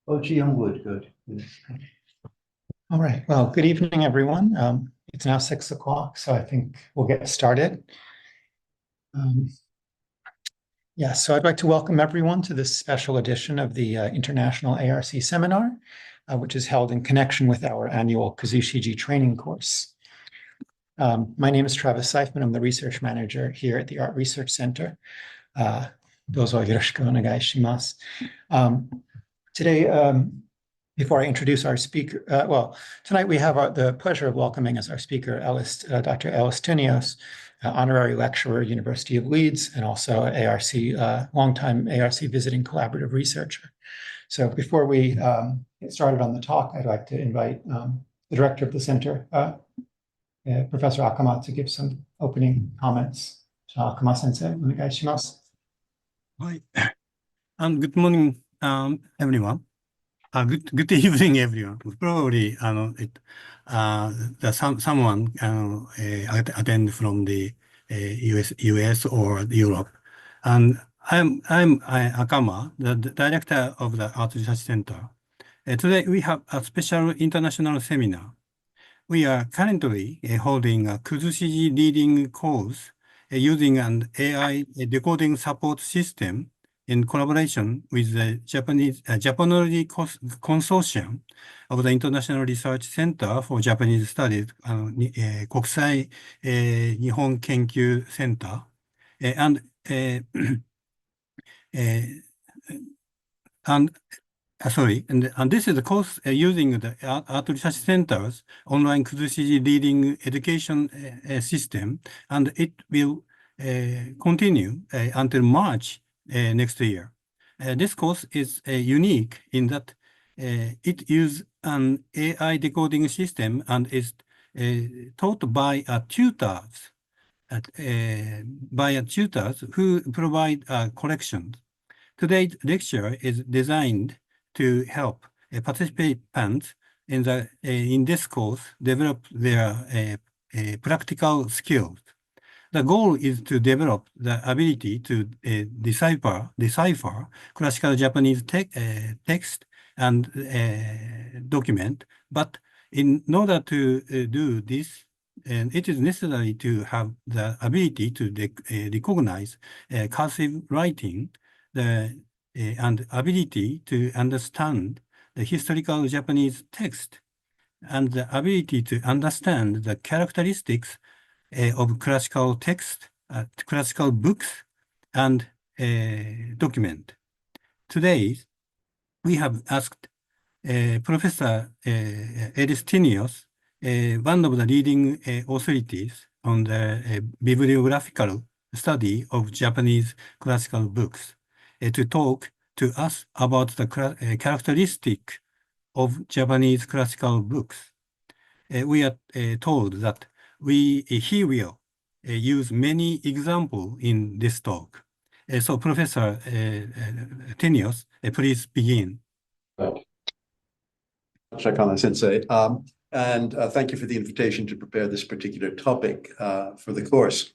Oh, gee, I'm good. All right. Well, good evening, everyone. It's now 6 o'clock, so I think we'll get started. So I'd like to welcome everyone to this special edition of the International ARC Seminar, which is held in connection with our annual Kuzushiji training course. My name is Travis Seifman. I'm the research manager here at the Art Research Center. Dozo yoroshiku onegai shimasu. Today, before I introduce our speaker, tonight we have the pleasure of welcoming as our speaker Dr. Ellis Tinios, Honorary Lecturer, University of Leeds, and also ARC, longtime ARC visiting collaborative researcher. So before we get started on the talk, I'd like to invite the director of the center, Professor Akama, to give some opening comments. So Akama-sensei, onegai shimasu. Hi, good morning, everyone. Good evening, everyone. Probably, someone attend from the US or Europe, and I'm Akama, the director of the Art Research Center. Today we have a special international seminar. We are currently holding a Kuzushiji reading course using an AI decoding support system in collaboration with the Japanese Consortium of the International Research Center for Japanese Studies, 国際日本研究センター and this is the course using the Art Research Center's online Kuzushiji reading education system, and it will continue until March next year. This course is unique in that it uses an AI decoding system and is taught by tutors who provide corrections. Today's lecture is designed to help participants in this course develop their practical skills. The goal is to develop the ability to decipher classical Japanese text and document. But in order to do this, it is necessary to have the ability to recognize cursive writing, and ability to understand the historical Japanese text, and the ability to understand the characteristics of classical text, classical books, and document. Today, we have asked Professor Ellis Tinios, one of the leading authorities on the bibliographical study of Japanese classical books, to talk to us about the characteristic of Japanese classical books. We are told that he will use many examples in this talk. So Professor Tinios, please begin. Akama-sensei, and thank you for the invitation to prepare this particular topic for the course.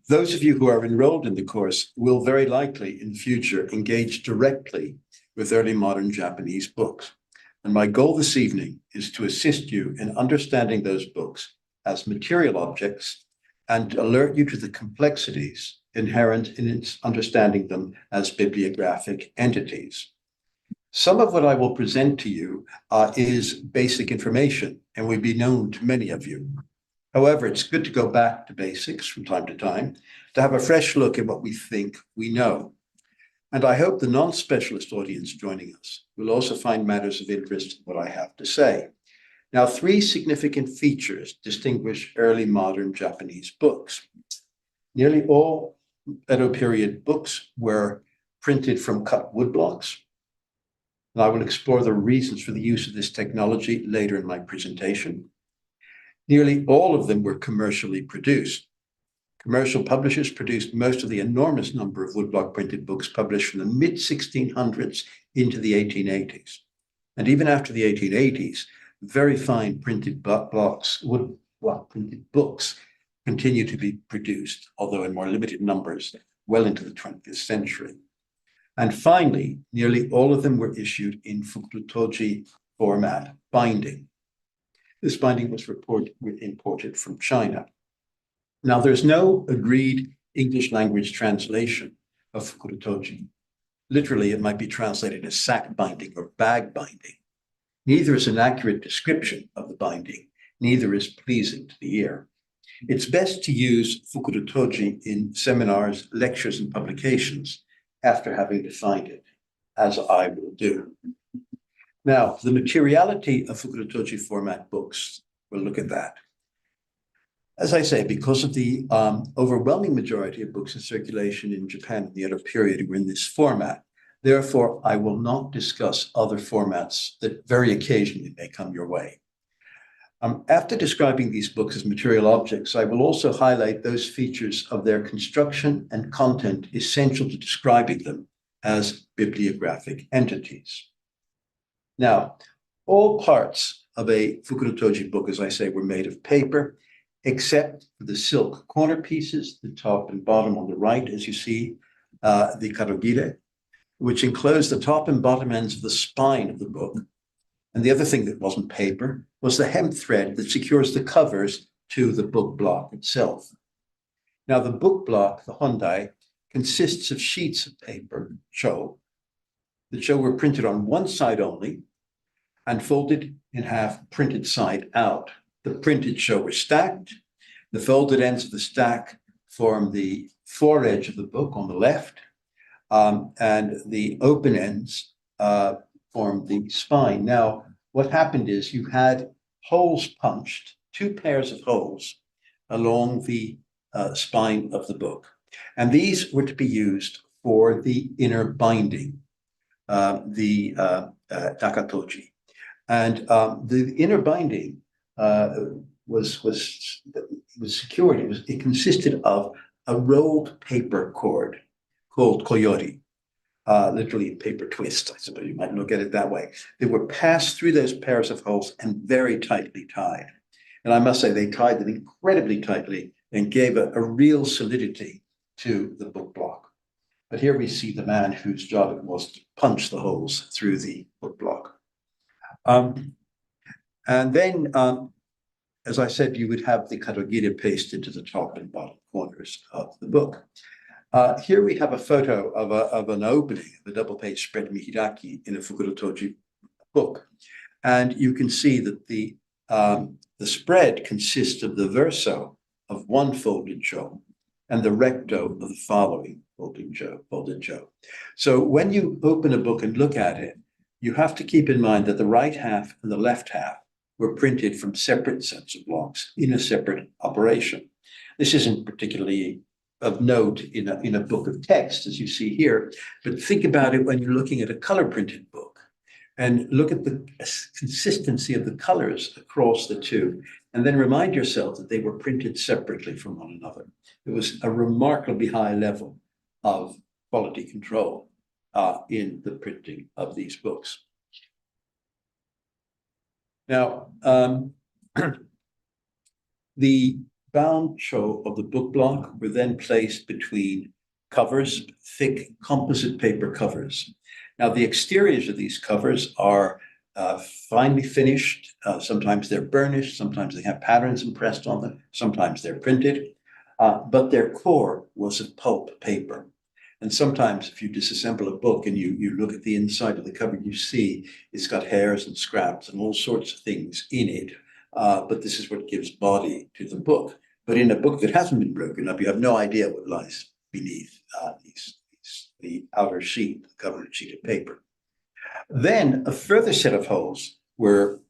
Those of you who are enrolled in the course will very likely in future engage directly with early modern Japanese books. And my goal this evening is to assist you in understanding those books as material objects and alert you to the complexities inherent in its understanding them as bibliographic entities. Some of what I will present to you is basic information and will be known to many of you. However, it's good to go back to basics from time to time to have a fresh look at what we think we know. And I hope the non-specialist audience joining us will also find matters of interest in what I have to say. Now, 3 significant features distinguish early modern Japanese books. Nearly all Edo period books were printed from cut wood blocks. And I will explore the reasons for the use of this technology later in my presentation. Nearly all of them were commercially produced. Commercial publishers produced most of the enormous number of woodblock printed books published from the mid-1600s into the 1880s. And even after the 1880s, very fine printed woodblock printed books continue to be produced, although in more limited numbers, well into the 20th century. And finally, nearly all of them were issued in Fukutoji format binding. This binding was imported from China. Now, there's no agreed English language translation of Fukutoji. Literally, it might be translated as sack binding or bag binding. Neither is an accurate description of the binding, neither is pleasing to the ear. It's best to use Fukutoji in seminars, lectures, and publications after having defined it, as I will do. Now, the materiality of Fukutoji format books, we'll look at that. As I say, because of the overwhelming majority of books in circulation in Japan in the Edo period were in this format, therefore, I will not discuss other formats that very occasionally may come your way. After describing these books as material objects, I will also highlight those features of their construction and content essential to describing them as bibliographic entities. Now, all parts of a Fukutoji book, as I say, were made of paper, except for the silk corner pieces, the top and bottom on the right, as you see, the karogire, which enclosed the top and bottom ends of the spine of the book. And the other thing that wasn't paper was the hemp thread that secures the covers to the book block itself. Now, the book block, the hondai, consists of sheets of paper, cho. The cho were printed on one side only and folded in half, printed side out. The printed cho were stacked. The folded ends of the stack form the foredge of the book on the left, and the open ends form the spine. Now, what happened is you had holes punched, 2 pairs of holes along the spine of the book. And these were to be used for the inner binding, the takatoji. And the inner binding was secured. It consisted of a rolled paper cord called koyori. Literally paper twist, I suppose you might look at it that way. They were passed through those pairs of holes and very tightly tied. And I must say, they tied them incredibly tightly and gave a real solidity to the book block. But here we see the man whose job it was to punch the holes through the book block. And then, as I said, you would have the karogire pasted to the top and bottom corners of the book. Here we have a photo of an opening, the double-page spread mihiraki in a Fukutoji book. And you can see that the spread consists of the verso of one folded cho and the recto of the following folded cho. So when you open a book and look at it, you have to keep in mind that the right half and the left half were printed from separate sets of blocks in a separate operation. This isn't particularly of note in a book of text, as you see here, but think about it when you're looking at a color printed book and look at the consistency of the colors across the two, and then remind yourself that they were printed separately from one another. It was a remarkably high level of quality control in the printing of these books. Now, the bound cho of the book block were then placed between covers, thick composite paper covers. Now, the exteriors of these covers are finely finished. Sometimes they're burnished, sometimes they have patterns impressed on them, sometimes they're printed, but their core was of pulp paper. And sometimes if you disassemble a book and you look at the inside of the cover, you see it's got hairs and scraps and all sorts of things in it. But this is what gives body to the book. But in a book that hasn't been broken up, you have no idea what lies beneath the outer sheet, the covered sheet of paper. Then a further set of holes were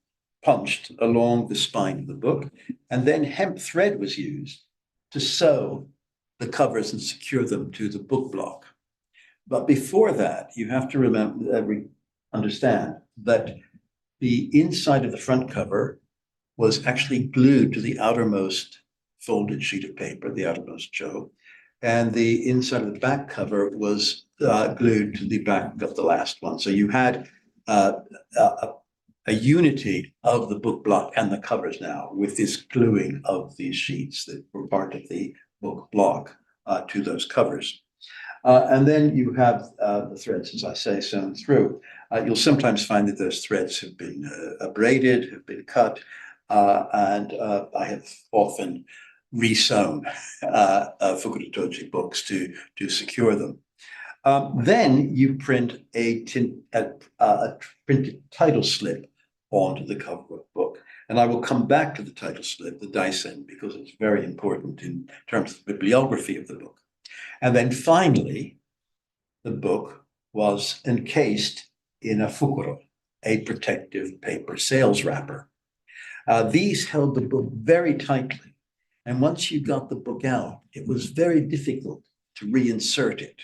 punched along the spine of the book, and then hemp thread was used to sew the covers and secure them to the book block. But before that, you have to understand that the inside of the front cover was actually glued to the outermost folded sheet of paper, the outermost cho, and the inside of the back cover was glued to the back of the last one. So you had a unity of the book block and the covers now with this gluing of these sheets that were part of the book block to those covers. And then you have the threads, as I say, sewn through. You'll sometimes find that those threads have been abraded, have been cut, and I have often resewn Fukuda-toji books to secure them. Then you print a printed title slip onto the cover of the book. And I will come back to the title slip, the daisen, because it's very important in terms of the bibliography of the book. And then finally, the book was encased in a fukuro, a protective paper sales wrapper. These held the book very tightly. And once you got the book out, it was very difficult to reinsert it.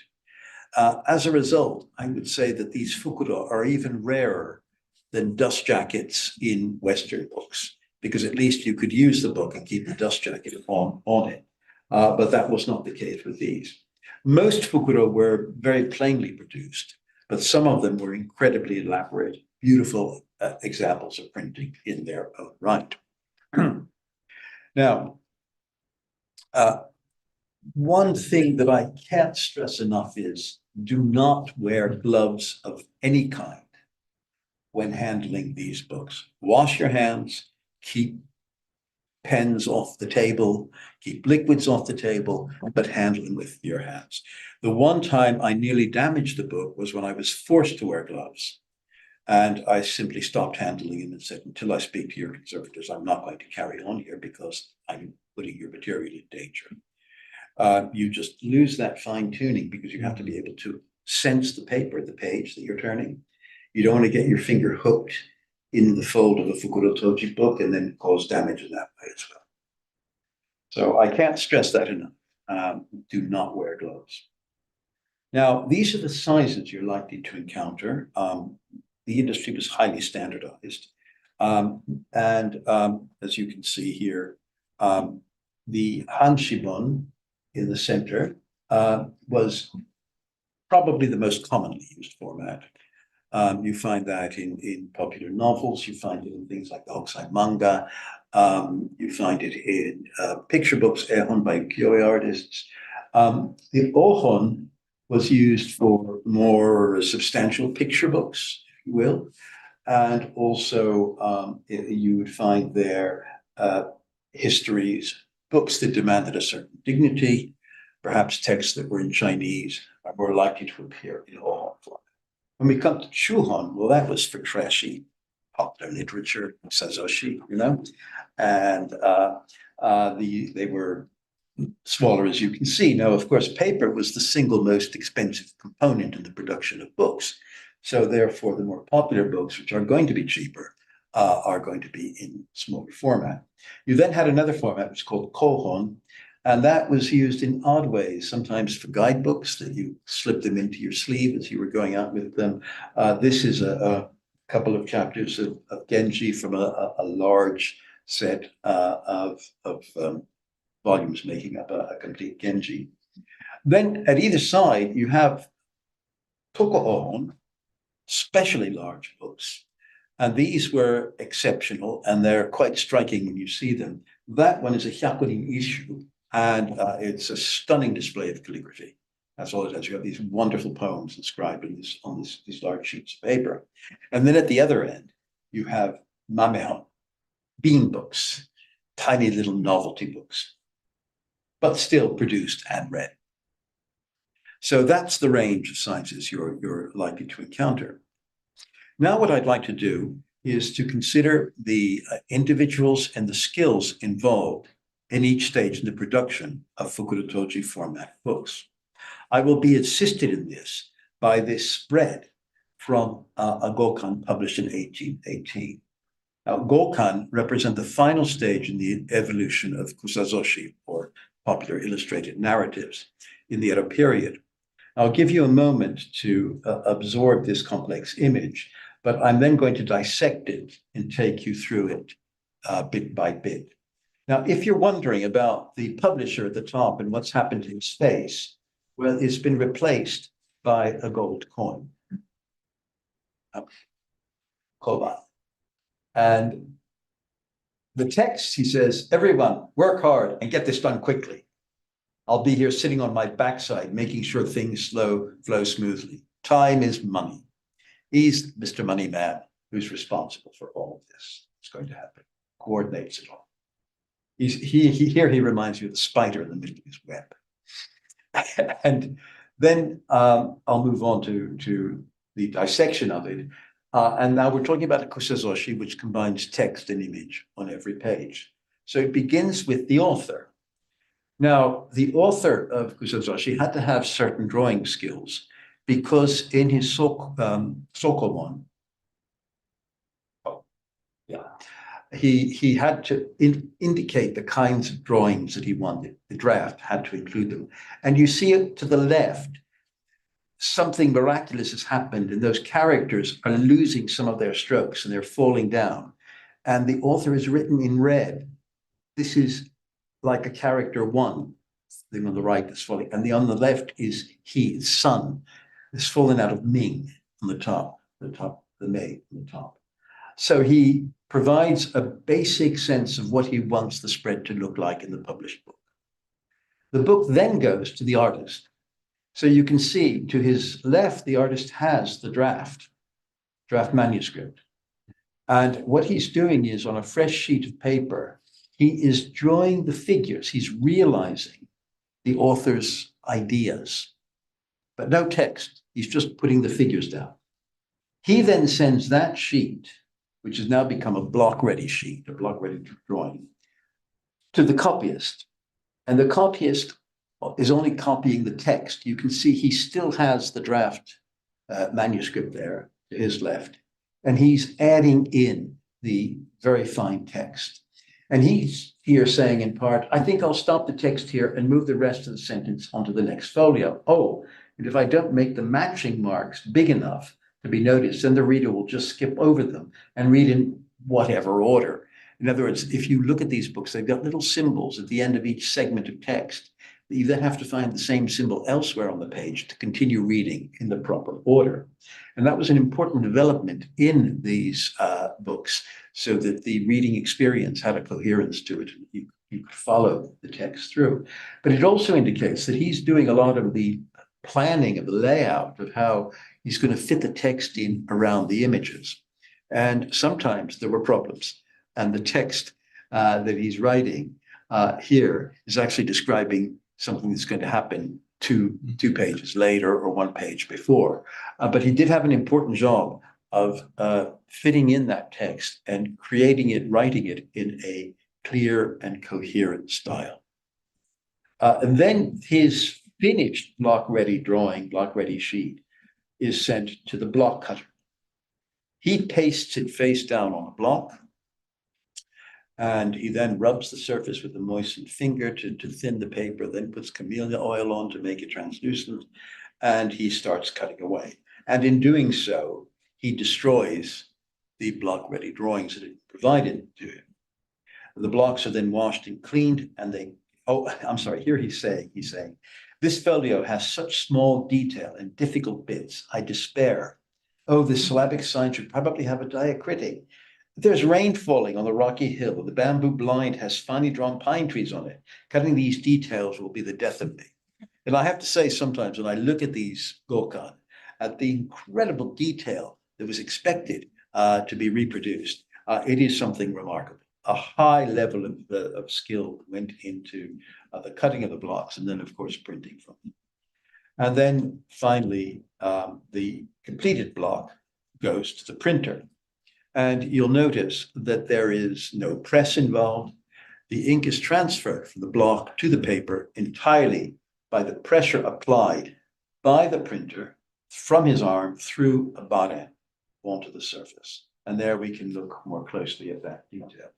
As a result, I would say that these fukuro are even rarer than dust jackets in Western books, because at least you could use the book and keep the dust jacket on it. But that was not the case with these. Most fukuro were very plainly produced, but some of them were incredibly elaborate, beautiful examples of printing in their own right. Now, one thing that I can't stress enough is do not wear gloves of any kind when handling these books. Wash your hands, keep pens off the table, keep liquids off the table, but handle them with your hands. The one time I nearly damaged the book was when I was forced to wear gloves. And I simply stopped handling them and said, until I speak to your conservators, I'm not going to carry on here because I'm putting your material in danger. You just lose that fine tuning because you have to be able to sense the paper, the page that you're turning. You don't want to get your finger hooked in the fold of a Fukuda-toji book and then cause damage in that way as well. So I can't stress that enough. Do not wear gloves. Now, these are the sizes you're likely to encounter. The industry was highly standardized. As you can see here, the Hanshibon in the center was probably the most commonly used format. You find that in popular novels, you find it in things like the Hokusai manga, you find it in picture books, ehon by ukiyo-e artists. The ohon was used for more substantial picture books, if you will. And also you would find there histories, books that demanded a certain dignity, perhaps texts that were in Chinese are more likely to appear in ohon format. When we come to Chuhon, well, that was for trashy popular literature, sazoshi, you know, and they were smaller, as you can see. Now, of course, paper was the single most expensive component in the production of books. So therefore, the more popular books, which are going to be cheaper, are going to be in smaller format. You then had another format, which is called kohon, and that was used in odd ways, sometimes for guidebooks that you slip them into your sleeve as you were going out with them. This is a couple of chapters of Genji from a large set of volumes making up a complete Genji. Then at either side, you have Toko-on, especially large books. And these were exceptional, and they're quite striking when you see them. That one is a hyakunin issue, and it's a stunning display of calligraphy. That's all it has. You have these wonderful poems inscribed on these large sheets of paper. And then at the other end, you have mamehon, bean books, tiny little novelty books, but still produced and read. So that's the range of sizes you're likely to encounter. Now, what I'd like to do is to consider the individuals and the skills involved in each stage in the production of Fukuda-toji format books. I will be assisted in this by this spread from a Gokan published in 1818. Now, Gokan represent the final stage in the evolution of kusazoshi, or popular illustrated narratives, in the Edo period. I'll give you a moment to absorb this complex image, but I'm then going to dissect it and take you through it bit by bit. Now, if you're wondering about the publisher at the top and what's happened to his face, well, it's been replaced by a gold coin. Koban. And the text, he says, everyone work hard and get this done quickly. I'll be here sitting on my backside, making sure things flow smoothly. Time is money. He's Mr. Money Man who's responsible for all of this. It's going to happen. Coordinates it all. Here he reminds you of the spider in the middle of his web. And then I'll move on to the dissection of it. And now we're talking about a kuzushiji, which combines text and image on every page. So it begins with the author. Now, the author of kuzushiji had to have certain drawing skills because in his sokomon, he had to indicate the kinds of drawings that he wanted. The draft had to include them. And you see it to the left, something miraculous has happened and those characters are losing some of their strokes and they're falling down. And the author is written in red. This is like a character one, thing on the right is falling. And on the left is his son, is fallen out of Ming on the top, the Mei on the top. So he provides a basic sense of what he wants the spread to look like in the published book. The book then goes to the artist. So you can see to his left, the artist has the draft manuscript. And what he's doing is on a fresh sheet of paper, he is drawing the figures. He's realizing the author's ideas, but no text. He's just putting the figures down. He then sends that sheet, which has now become a block-ready sheet, a block-ready drawing, to the copyist. And the copyist is only copying the text. You can see he still has the draft manuscript there to his left, and he's adding in the very fine text. And he's here saying in part, I think I'll stop the text here and move the rest of the sentence onto the next folio. Oh, and if I don't make the matching marks big enough to be noticed, then the reader will just skip over them and read in whatever order. In other words, if you look at these books, they've got little symbols at the end of each segment of text. You then have to find the same symbol elsewhere on the page to continue reading in the proper order. And that was an important development in these books so that the reading experience had a coherence to it. You could follow the text through. But it also indicates that he's doing a lot of the planning of the layout of how he's going to fit the text in around the images. And sometimes there were problems. And the text that he's writing here is actually describing something that's going to happen two pages later or one page before. But he did have an important job of fitting in that text and creating it, writing it in a clear and coherent style. And then his finished block-ready drawing, block-ready sheet, is sent to the block cutter. He pastes it face down on a block, and he then rubs the surface with a moistened finger to thin the paper, then puts camellia oil on to make it translucent, and he starts cutting away. And in doing so, he destroys the block-ready drawings that it provided to him. The blocks are then washed and cleaned, and here he's saying, this folio has such small detail and difficult bits, I despair. Oh, this syllabic sign should probably have a diacritic. There's rain falling on the rocky hill. The bamboo blind has finely drawn pine trees on it. Cutting these details will be the death of me. And I have to say, sometimes when I look at these gokan, at the incredible detail that was expected to be reproduced, it is something remarkable. A high level of skill went into the cutting of the blocks and then, of course, printing from them. And then finally, the completed block goes to the printer. And you'll notice that there is no press involved. The ink is transferred from the block to the paper entirely by the pressure applied by the printer from his arm through a body onto the surface. And there we can look more closely at that detail.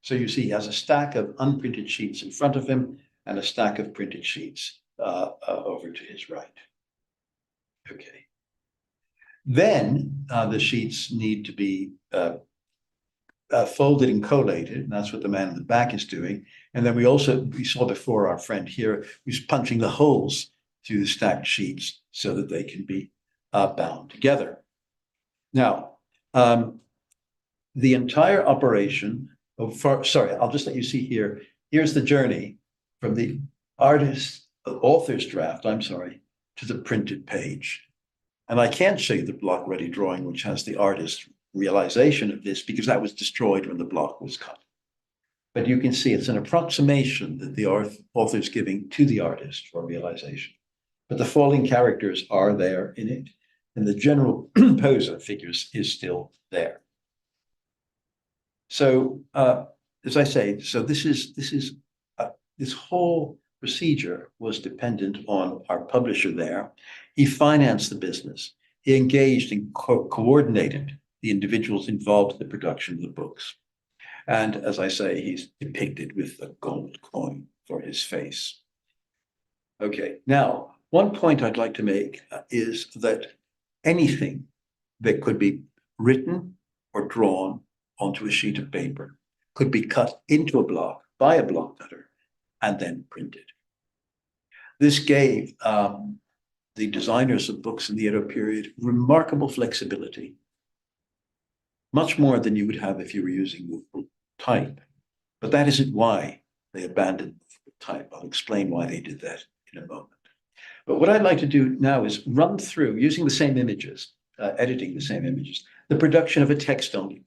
So you see he has a stack of unprinted sheets in front of him and a stack of printed sheets over to his right. Okay. Then the sheets need to be folded and collated, and that's what the man in the back is doing. And then we saw before our friend here who's punching the holes through the stacked sheets so that they can be bound together. Now, the entire operation, I'll just let you see here. Here's the journey from the author's draft, to the printed page. And I can't show you the block ready drawing, which has the artist's realization of this, because that was destroyed when the block was cut. But you can see it's an approximation that the author is giving to the artist for realization. But the falling characters are there in it, and the general pose of figures is still there. So, as I say, so this whole procedure was dependent on our publisher there. He financed the business. He engaged and coordinated the individuals involved in the production of the books. And as I say, he's depicted with a gold coin for his face. Okay, now, one point I'd like to make is that anything that could be written or drawn onto a sheet of paper could be cut into a block by a block cutter and then printed. This gave the designers of books in the Edo period remarkable flexibility, much more than you would have if you were using movable type. But that isn't why they abandoned movable type. I'll explain why they did that in a moment. But what I'd like to do now is run through, using the same images, editing the same images, the production of a text only.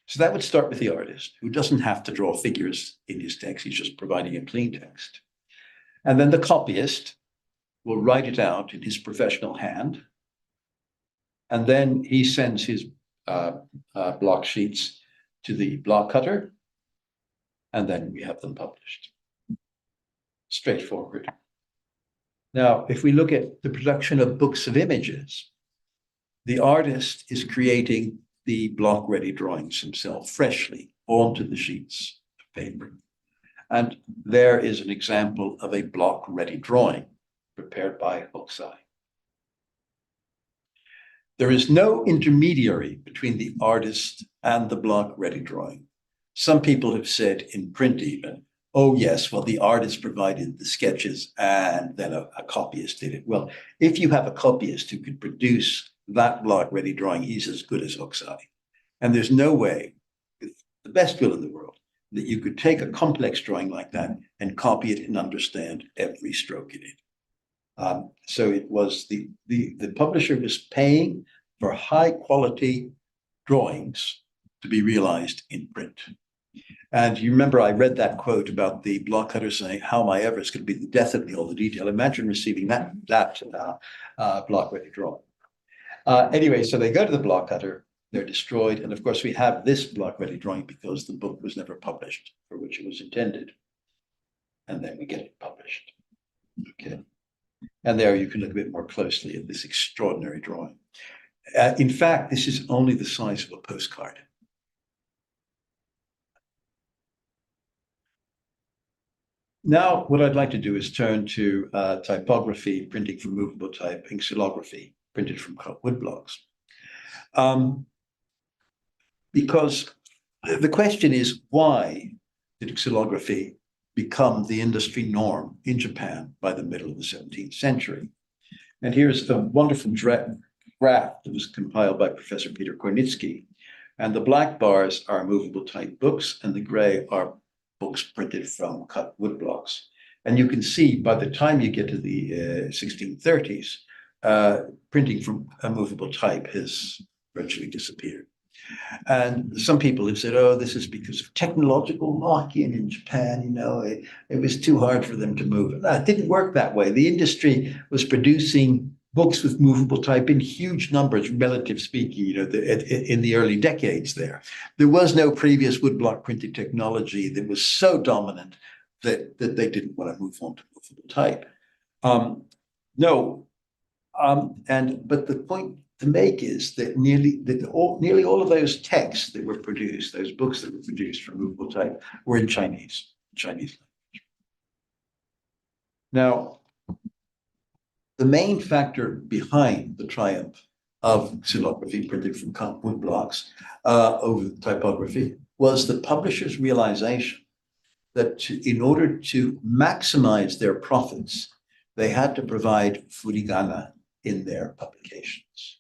So that would start with the artist, who doesn't have to draw figures in his text. He's just providing a clean text. And then the copyist will write it out in his professional hand. And then he sends his block sheets to the block cutter. And then we have them published. Straightforward. Now, if we look at the production of books of images, the artist is creating the block-ready drawings himself, freshly, onto the sheets of paper. And there is an example of a block-ready drawing prepared by Hokusai. There is no intermediary between the artist and the block-ready drawing. Some people have said in print even, oh yes, well, the artist provided the sketches and then a copyist did it. Well, if you have a copyist who could produce that block-ready drawing, he's as good as Hokusai. And there's no way, with the best will in the world, that you could take a complex drawing like that and copy it and understand every stroke in it. So it was the publisher was paying for high quality drawings to be realized in print. And you remember I read that quote about the block cutter saying, how am I ever, it's going to be the death of me, all the detail. Imagine receiving that block ready drawing. Anyway, so they go to the block cutter, they're destroyed. And of course, we have this block ready drawing because the book was never published for which it was intended. And then we get it published. Okay. And there you can look a bit more closely at this extraordinary drawing. In fact, this is only the size of a postcard. Now, what I'd like to do is turn to typography, printing from movable type, and xylography, printed from wood blocks. Because the question is, why did xylography become the industry norm in Japan by the middle of the 17th century? And here's a wonderful graph that was compiled by Professor Peter Kornitsky. And the black bars are movable type books, and the gray are books printed from cut wood blocks. And you can see by the time you get to the 1630s, printing from a movable type has virtually disappeared. And some people have said, oh, this is because of technological lock-in in Japan, you know, it was too hard for them to move. It didn't work that way. The industry was producing books with movable type in huge numbers, relative speaking, you know, in the early decades there. There was no previous woodblock printing technology that was so dominant that they didn't want to move on to movable type. But the point to make is that nearly all of those texts that were produced, those books that were produced from movable type, were in Chinese language. Now, the main factor behind the triumph of xylography printed from wood blocks over typography was the publisher's realization that in order to maximize their profits, they had to provide furigana in their publications.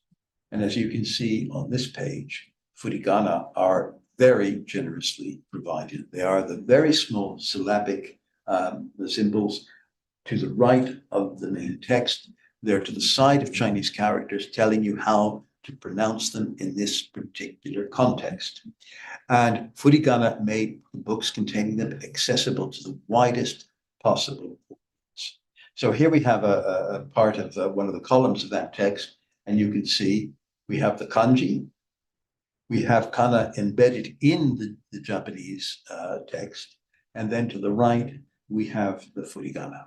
And as you can see on this page, furigana are very generously provided. They are the very small syllabic symbols to the right of the main text. They're to the side of Chinese characters, telling you how to pronounce them in this particular context. And furigana made the books containing them accessible to the widest possible audience. So here we have a part of one of the columns of that text, and you can see we have the kanji, we have kana embedded in the Japanese text, and then to the right, we have the furigana.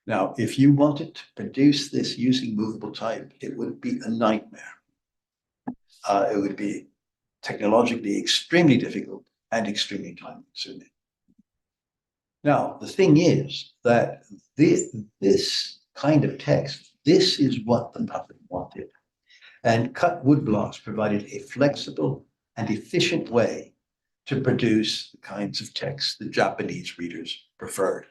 Now, if you wanted to produce this using movable type, it would be a nightmare. It would be technologically extremely difficult and extremely time-consuming. Now, the thing is that this kind of text, this is what the public wanted. And cut wood blocks provided a flexible and efficient way to produce the kinds of text the Japanese readers preferred.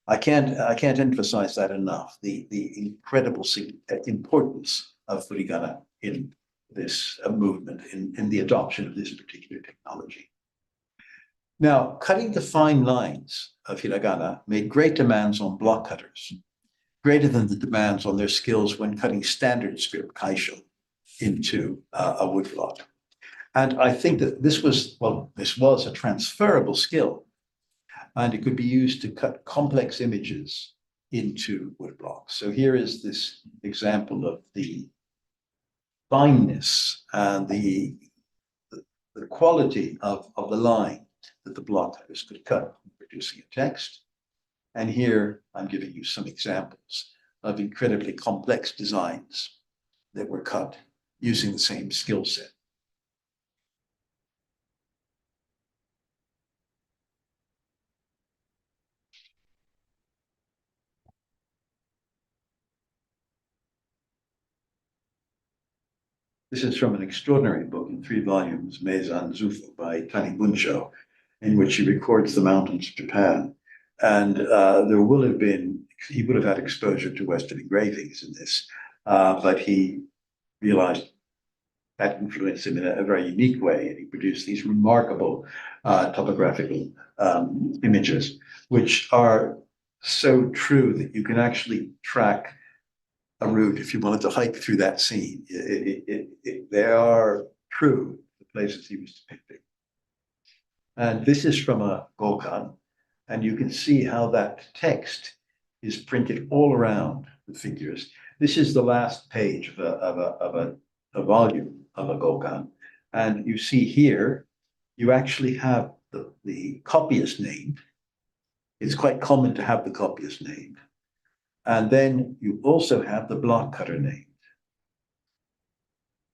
I can't emphasize that enough, the incredible importance of furigana in this movement, in the adoption of this particular technology. Now, cutting the fine lines of hiragana made great demands on block cutters, greater than the demands on their skills when cutting standard script kaisho into a wood block. And I think that this was a transferable skill, and it could be used to cut complex images into wood blocks. So here is this example of the fineness and the quality of the line that the block cutters could cut in producing a text. And here I'm giving you some examples of incredibly complex designs that were cut using the same skill set. This is from an extraordinary book in 3 volumes, Meizan Zufo by Tani Buncho, in which he records the mountains of Japan. And he would have had exposure to Western engravings in this, but he realized that influenced him in a very unique way, and he produced these remarkable topographical images, which are so true that you can actually track a route if you wanted to hike through that scene. They are true, the places he was depicting. And this is from a gokan, and you can see how that text is printed all around the figures. This is the last page of a volume of a gokan, and you see here, you actually have the copyist named. It's quite common to have the copyist named. And then you also have the block cutter named,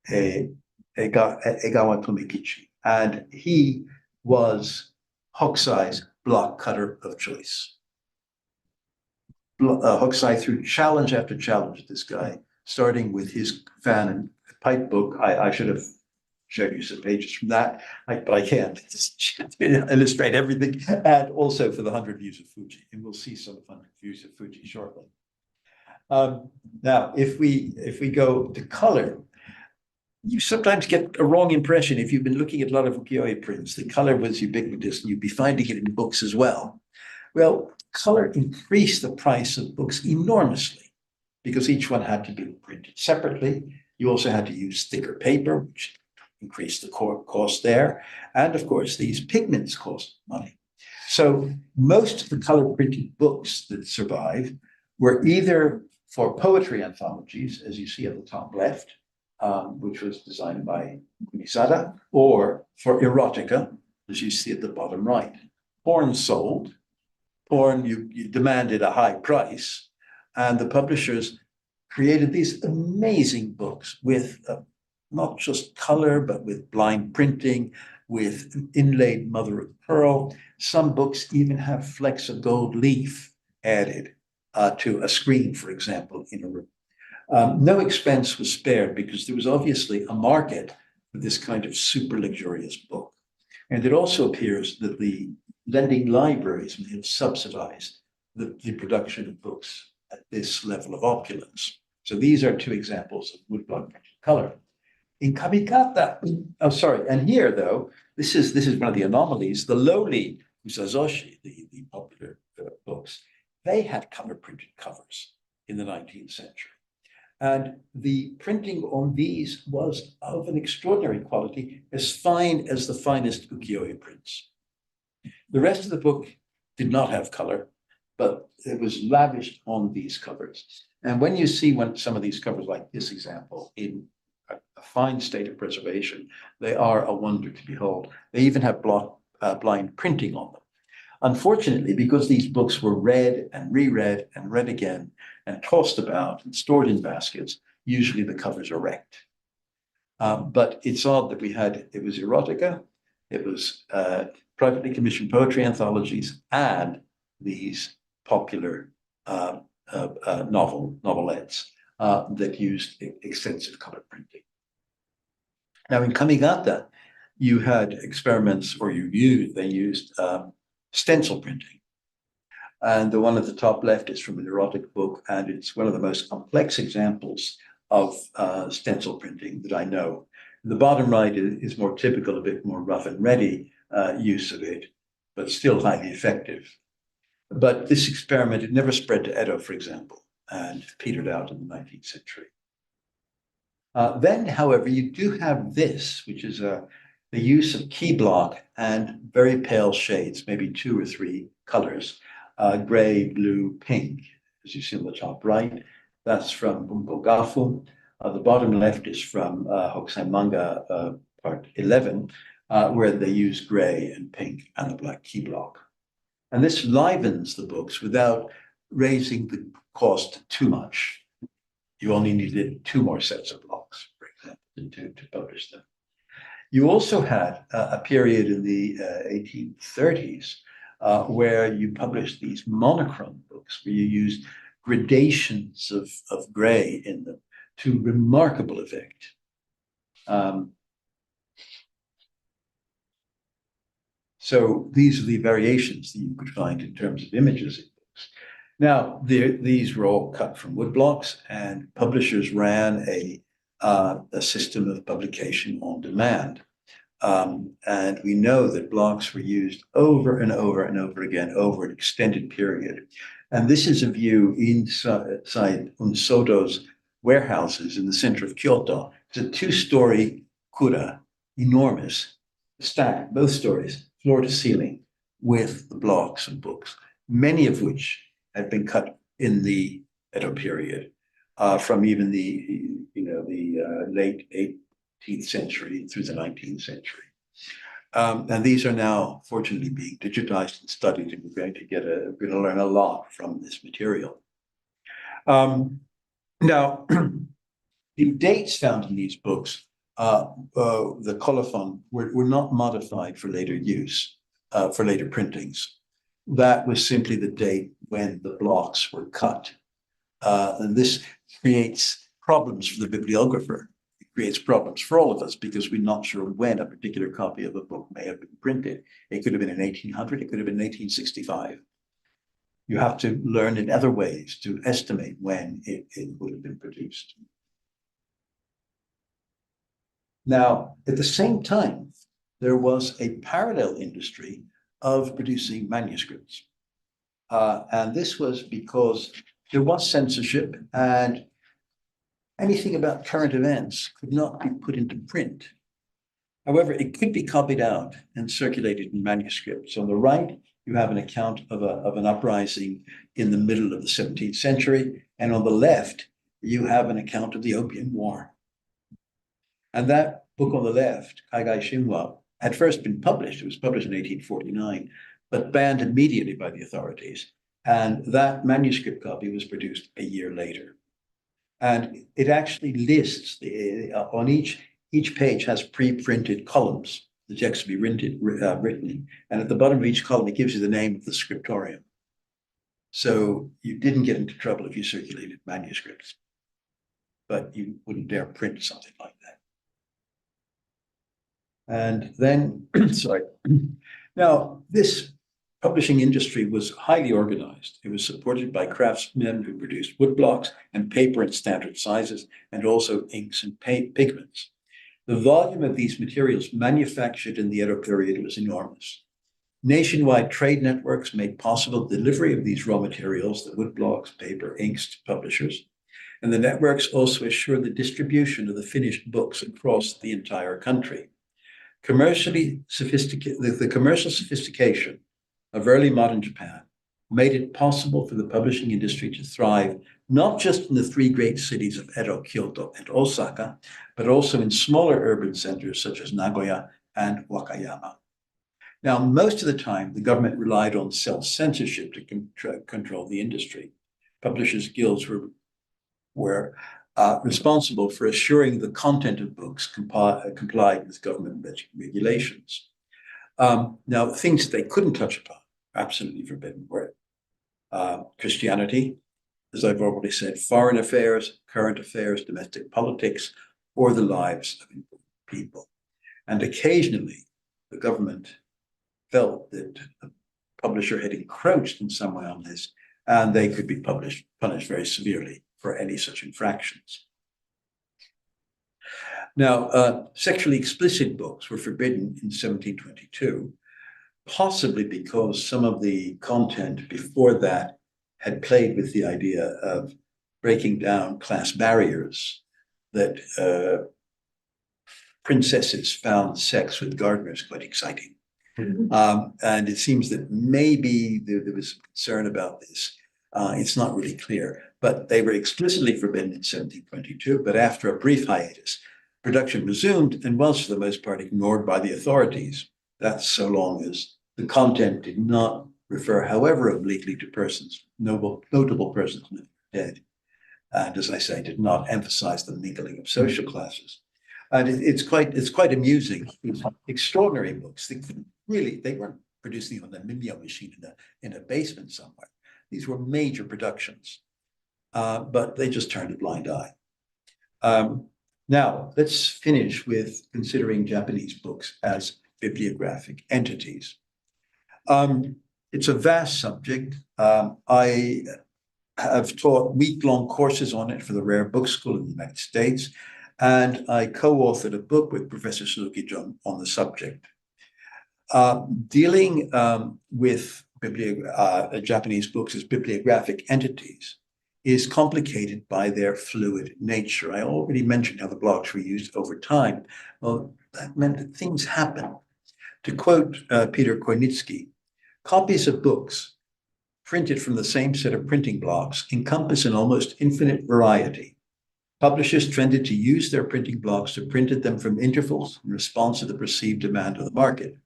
Egawa Tomikichi, and he was Hokusai's block cutter of choice. Hokusai threw challenge after challenge at this guy, starting with his fan and pipe book. I should have showed you some pages from that, but I can't just illustrate everything, and also for the 100 Views of Fuji, and we'll see some 100 Views of Fuji shortly. Now, if we go to color, you sometimes get a wrong impression. If you've been looking at a lot of ukiyo-e prints, the color was ubiquitous, and you'd be finding it in books as well. Well, color increased the price of books enormously because each one had to be printed separately. You also had to use thicker paper, which increased the cost there. And of course, these pigments cost money. So most of the color printed books that survive were either for poetry anthologies, as you see at the top left, which was designed by Kunisada, or for erotica, as you see at the bottom right. Porn sold. Porn, you demanded a high price, and the publishers created these amazing books with not just color, but with blind printing, with inlaid mother of pearl. Some books even have flecks of gold leaf added to a screen, for example, in a room. No expense was spared because there was obviously a market for this kind of super luxurious book. And it also appears that the lending libraries may have subsidized the production of books at this level of opulence. So these are 2 examples of woodblock printed color. In kamikata, and here though, this is one of the anomalies, the lowly Usazoshi, the popular books. they had color printed covers in the 19th century. And the printing on these was of an extraordinary quality, as fine as the finest ukiyo-e prints. The rest of the book did not have color, but it was lavished on these covers. And when you see some of these covers, like this example, in a fine state of preservation, they are a wonder to behold. They even have blind printing on them. Unfortunately, because these books were read and reread and read again and tossed about and stored in baskets, usually the covers are wrecked. But it's odd that it was erotica, it was privately commissioned poetry anthologies, and these popular novelettes that used extensive color printing. Now in Kamigata, you had experiments, or they used stencil printing. And the one at the top left is from an erotic book, and it's one of the most complex examples of stencil printing that I know. The bottom right is more typical, a bit more rough and ready use of it, but still highly effective. But this experiment, it never spread to Edo, for example, and petered out in the 19th century. Then, however, you do have this, which is the use of key block and very pale shades, maybe 2 or 3 colors, gray, blue, pink, as you see on the top right. That's from Bunko Gafu. The bottom left is from Hokusai Manga, part 11, where they use gray and pink and the black key block. And this livens the books without raising the cost too much. You only needed 2 more sets of blocks, for example, to publish them. You also had a period in the 1830s where you published these monochrome books, where you used gradations of gray in them to remarkable effect. So these are the variations that you could find in terms of images in books. Now, these were all cut from wood blocks, and publishers ran a system of publication on demand. And we know that blocks were used over and over and over again over an extended period. And this is a view inside Unsodo's warehouses in the center of Kyoto. It's a 2-story kura, enormous, stacked, both stories, floor to ceiling, with the blocks and books, many of which had been cut in the Edo period, from even the late 18th century through the 19th century. And these are now, fortunately, being digitized and studied, and we're going to learn a lot from this material. Now, the dates found in these books, the colophon, were not modified for later use, for later printings. That was simply the date when the blocks were cut. And this creates problems for the bibliographer. It creates problems for all of us because we're not sure when a particular copy of a book may have been printed. It could have been in 1800, it could have been in 1865. You have to learn in other ways to estimate when it would have been produced. Now, at the same time, there was a parallel industry of producing manuscripts. And this was because there was censorship, and anything about current events could not be put into print. However, it could be copied out and circulated in manuscripts. On the right, you have an account of an uprising in the middle of the 17th century. And on the left, you have an account of the Opium War. And that book on the left, Kaigai Shinwa, had first been published. It was published in 1849, but banned immediately by the authorities. And that manuscript copy was produced a year later. And it actually lists, on each page has pre-printed columns, the text to be written in. And at the bottom of each column, it gives you the name of the scriptorium. So you didn't get into trouble if you circulated manuscripts, but you wouldn't dare print something like that. And then, sorry. Now, this publishing industry was highly organized. It was supported by craftsmen who produced woodblocks and paper in standard sizes, and also inks and pigments. The volume of these materials manufactured in the Edo period was enormous. Nationwide trade networks made possible delivery of these raw materials, the woodblocks, paper, inks, to publishers. And the networks also assure the distribution of the finished books across the entire country. The commercial sophistication of early modern Japan made it possible for the publishing industry to thrive, not just in the three great cities of Edo, Kyoto, and Osaka, but also in smaller urban centers such as Nagoya and Wakayama. Now, most of the time, the government relied on self-censorship to control the industry. Publishers' guilds were responsible for assuring the content of books complied with government regulations. Now, things that they couldn't touch upon, absolutely forbidden, were Christianity, as I've already said, foreign affairs, current affairs, domestic politics, or the lives of people. And occasionally, the government felt that the publisher had encroached in some way on this, and they could be punished very severely for any such infractions. Now, sexually explicit books were forbidden in 1722, possibly because some of the content before that had played with the idea of breaking down class barriers, that princesses found sex with gardeners quite exciting. And it seems that maybe there was concern about this. It's not really clear, but they were explicitly forbidden in 1722. But after a brief hiatus, production resumed and was for the most part ignored by the authorities. That's so long as the content did not refer, however obliquely, to persons, notable persons living or dead. And as I say, did not emphasize the mingling of social classes. And it's quite amusing. These extraordinary books. They weren't producing on a mimeo machine in a basement somewhere. These were major productions, but they just turned a blind eye. Now, let's finish with considering Japanese books as bibliographic entities. It's a vast subject. I have taught week-long courses on it for the Rare Book School in the United States, and I co-authored a book with Professor Suzuki Jun on the subject. Dealing with Japanese books as bibliographic entities is complicated by their fluid nature. I already mentioned how the blocks were used over time. Well, that meant that things happen. To quote Peter Koinitsky, copies of books printed from the same set of printing blocks encompass an almost infinite variety. Publishers trended to use their printing blocks to print them from intervals in response to the perceived demand of the market.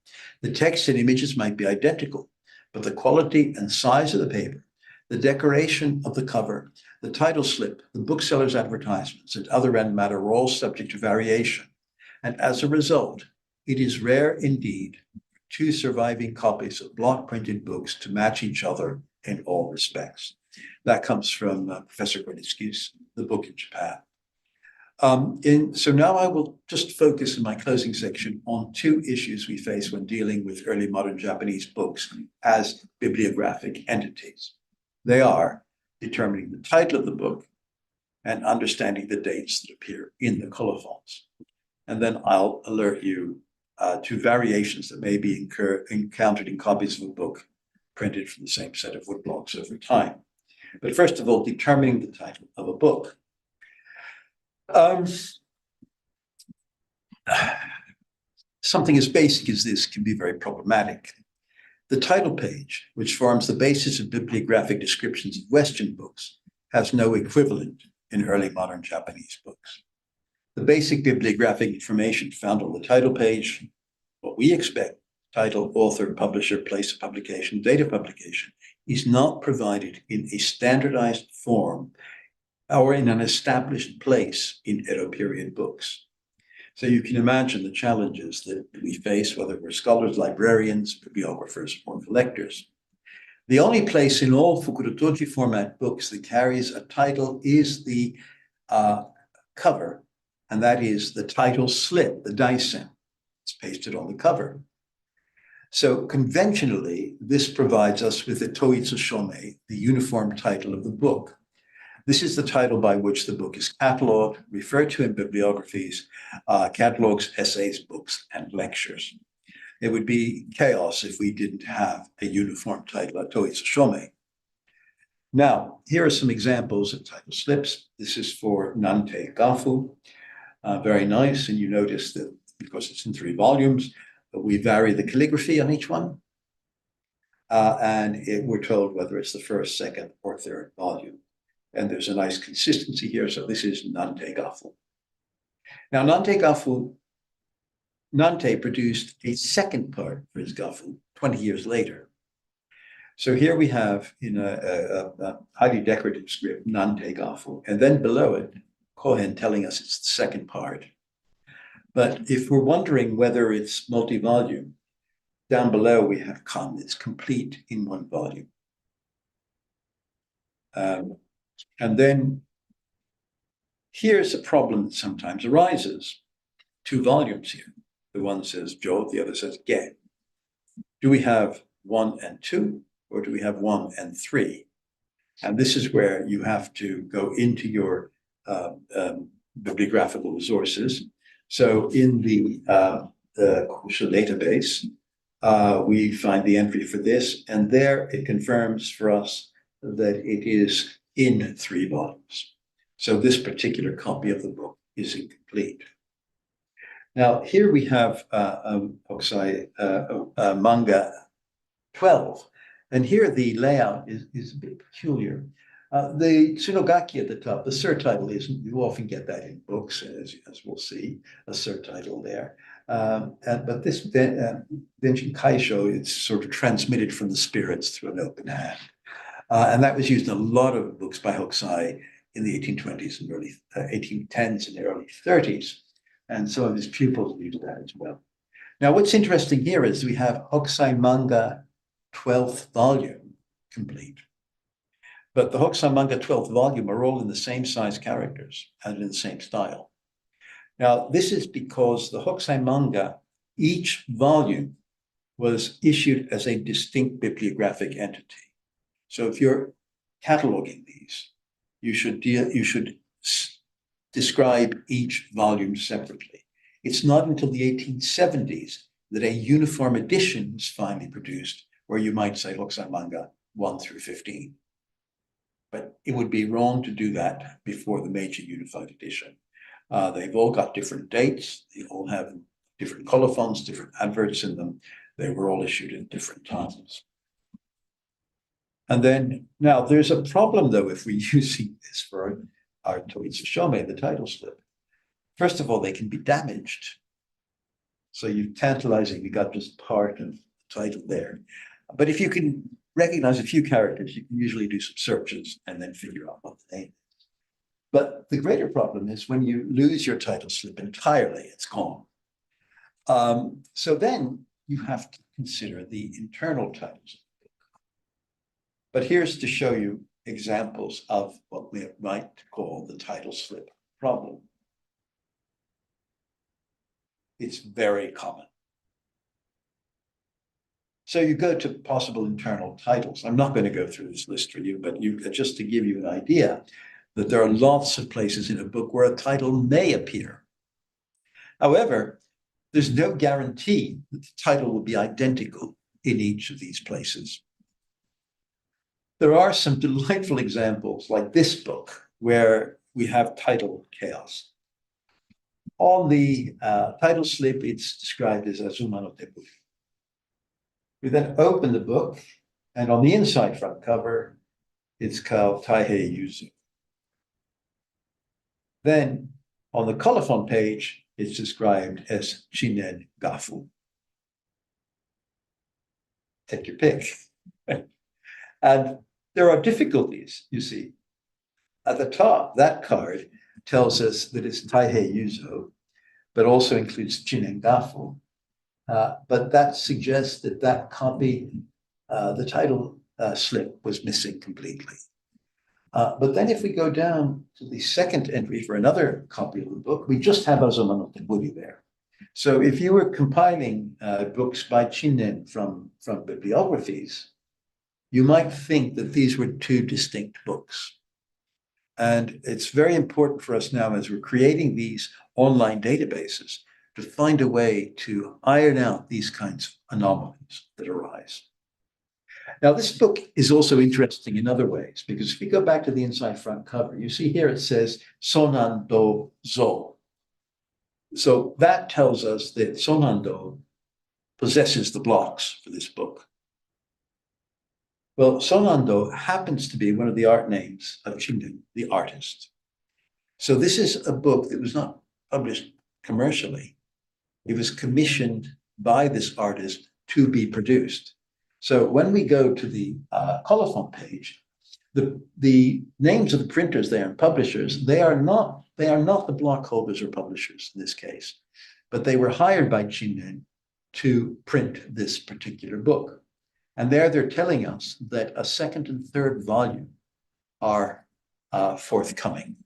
The text and images might be identical, but the quality and size of the paper, the decoration of the cover, the title slip, the bookseller's advertisements, and other end matter are all subject to variation. And as a result, it is rare indeed for two surviving copies of block printed books to match each other in all respects. That comes from Professor Koinitsky's The Book in Japan. So now I will just focus in my closing section on two issues we face when dealing with early modern Japanese books as bibliographic entities. They are determining the title of the book and understanding the dates that appear in the colophons. And then I'll alert you to variations that may be encountered in copies of a book printed from the same set of woodblocks over time. But first of all, determining the title of a book. Something as basic as this can be very problematic. The title page, which forms the basis of bibliographic descriptions of Western books, has no equivalent in early modern Japanese books. The basic bibliographic information found on the title page, what we expect, title, author, publisher, place of publication, date of publication, is not provided in a standardized form or in an established place in Edo period books. So you can imagine the challenges that we face, whether we're scholars, librarians, bibliographers, or collectors. The only place in all Fukurotoji format books that carries a title is the cover, and that is the title slip, the daisen. It's pasted on the cover. So conventionally, this provides us with the toitsu shomei, the uniform title of the book. This is the title by which the book is cataloged, referred to in bibliographies, catalogs, essays, books, and lectures. It would be chaos if we didn't have a uniform title, a Toitsu Shome. Now, here are some examples of title slips. This is for Nante Gafu. Very nice, and you notice that because it's in 3 volumes, we vary the calligraphy on each one. We're told whether it's the first, second, or third volume. And there's a nice consistency here. So this is Nante Gafu. Now, Nante produced a second part for his Gafu 20 years later. So here we have in a highly decorative script, Nante Gafu, and then below it, Kohen telling us it's the second part. But if we're wondering whether it's multi-volume, down below we have Kan, it's complete in 1 volume. And then here's a problem that sometimes arises. 2 volumes here. The one says Jo, the other says Ge. Do we have 1 and 2, or do we have 1 and 3? And this is where you have to go into your bibliographical resources. So in the Kusha database, we find the entry for this, and there it confirms for us that it is in 3 volumes. So this particular copy of the book is incomplete. Now, here we have Hokusai Manga 12, and here the layout is a bit peculiar. The Tsunogaki at the top, the surtitle isn't, you often get that in books, as we'll see, a surtitle there. But this Denshin Kaisho, it's sort of transmitted from the spirits through an open hand. And that was used in a lot of books by Hokusai in the 1820s and early 1810s and early 30s. And some of his pupils used that as well. Now, what's interesting here is we have Hokusai Manga 12th volume complete. But the Hokusai Manga 12th volume are all in the same size characters and in the same style. Now, this is because the Hokusai Manga, each volume was issued as a distinct bibliographic entity. So if you're cataloging these, you should describe each volume separately. It's not until the 1870s that a uniform edition was finally produced, where you might say Hokusai Manga 1 through 15. But it would be wrong to do that before the major unified edition. They've all got different dates. They all have different colophons, different adverts in them. They were all issued at different times. And then, now there's a problem though, if we're using this for our Toitsu Shome, the title slip. First of all, they can be damaged. So you tantalizingly got just part of the title there. But if you can recognize a few characters, you can usually do some searches and then figure out what the name is. But the greater problem is when you lose your title slip entirely, it's gone. So then you have to consider the internal titles. But here's to show you examples of what we might call the title slip problem. It's very common. So you go to possible internal titles. I'm not going to go through this list for you, but just to give you an idea that there are lots of places in a book where a title may appear. However, there's no guarantee that the title will be identical in each of these places. There are some delightful examples like this book where we have title chaos. On the title slip, it's described as Azuma no Teburi. We then open the book, and on the inside front cover, it's called Taihei Yuzu. Then on the colophon page, it's described as Shinen Gafu. Take your pick. And there are difficulties, you see. At the top, that card tells us that it's Taihei Yuzu, but also includes Shinen Gafu. But that suggests that that copy, the title slip was missing completely. But then if we go down to the second entry for another copy of the book, we just have Azuma no Teburi there. So if you were compiling books by Chinen from bibliographies, you might think that these were 2 distinct books. And it's very important for us now as we're creating these online databases to find a way to iron out these kinds of anomalies that arise. Now, this book is also interesting in other ways, because if you go back to the inside front cover, you see here it says Sonando Zo. So that tells us that Sonando possesses the blocks for this book. Well, Sonando happens to be one of the art names of Chinden, the artist. So this is a book that was not published commercially. It was commissioned by this artist to be produced. So when we go to the colophon page, the names of the printers there and publishers, they are not the block holders or publishers in this case, but they were hired by Chinden to print this particular book. And there they're telling us that a second and third volume are forthcoming.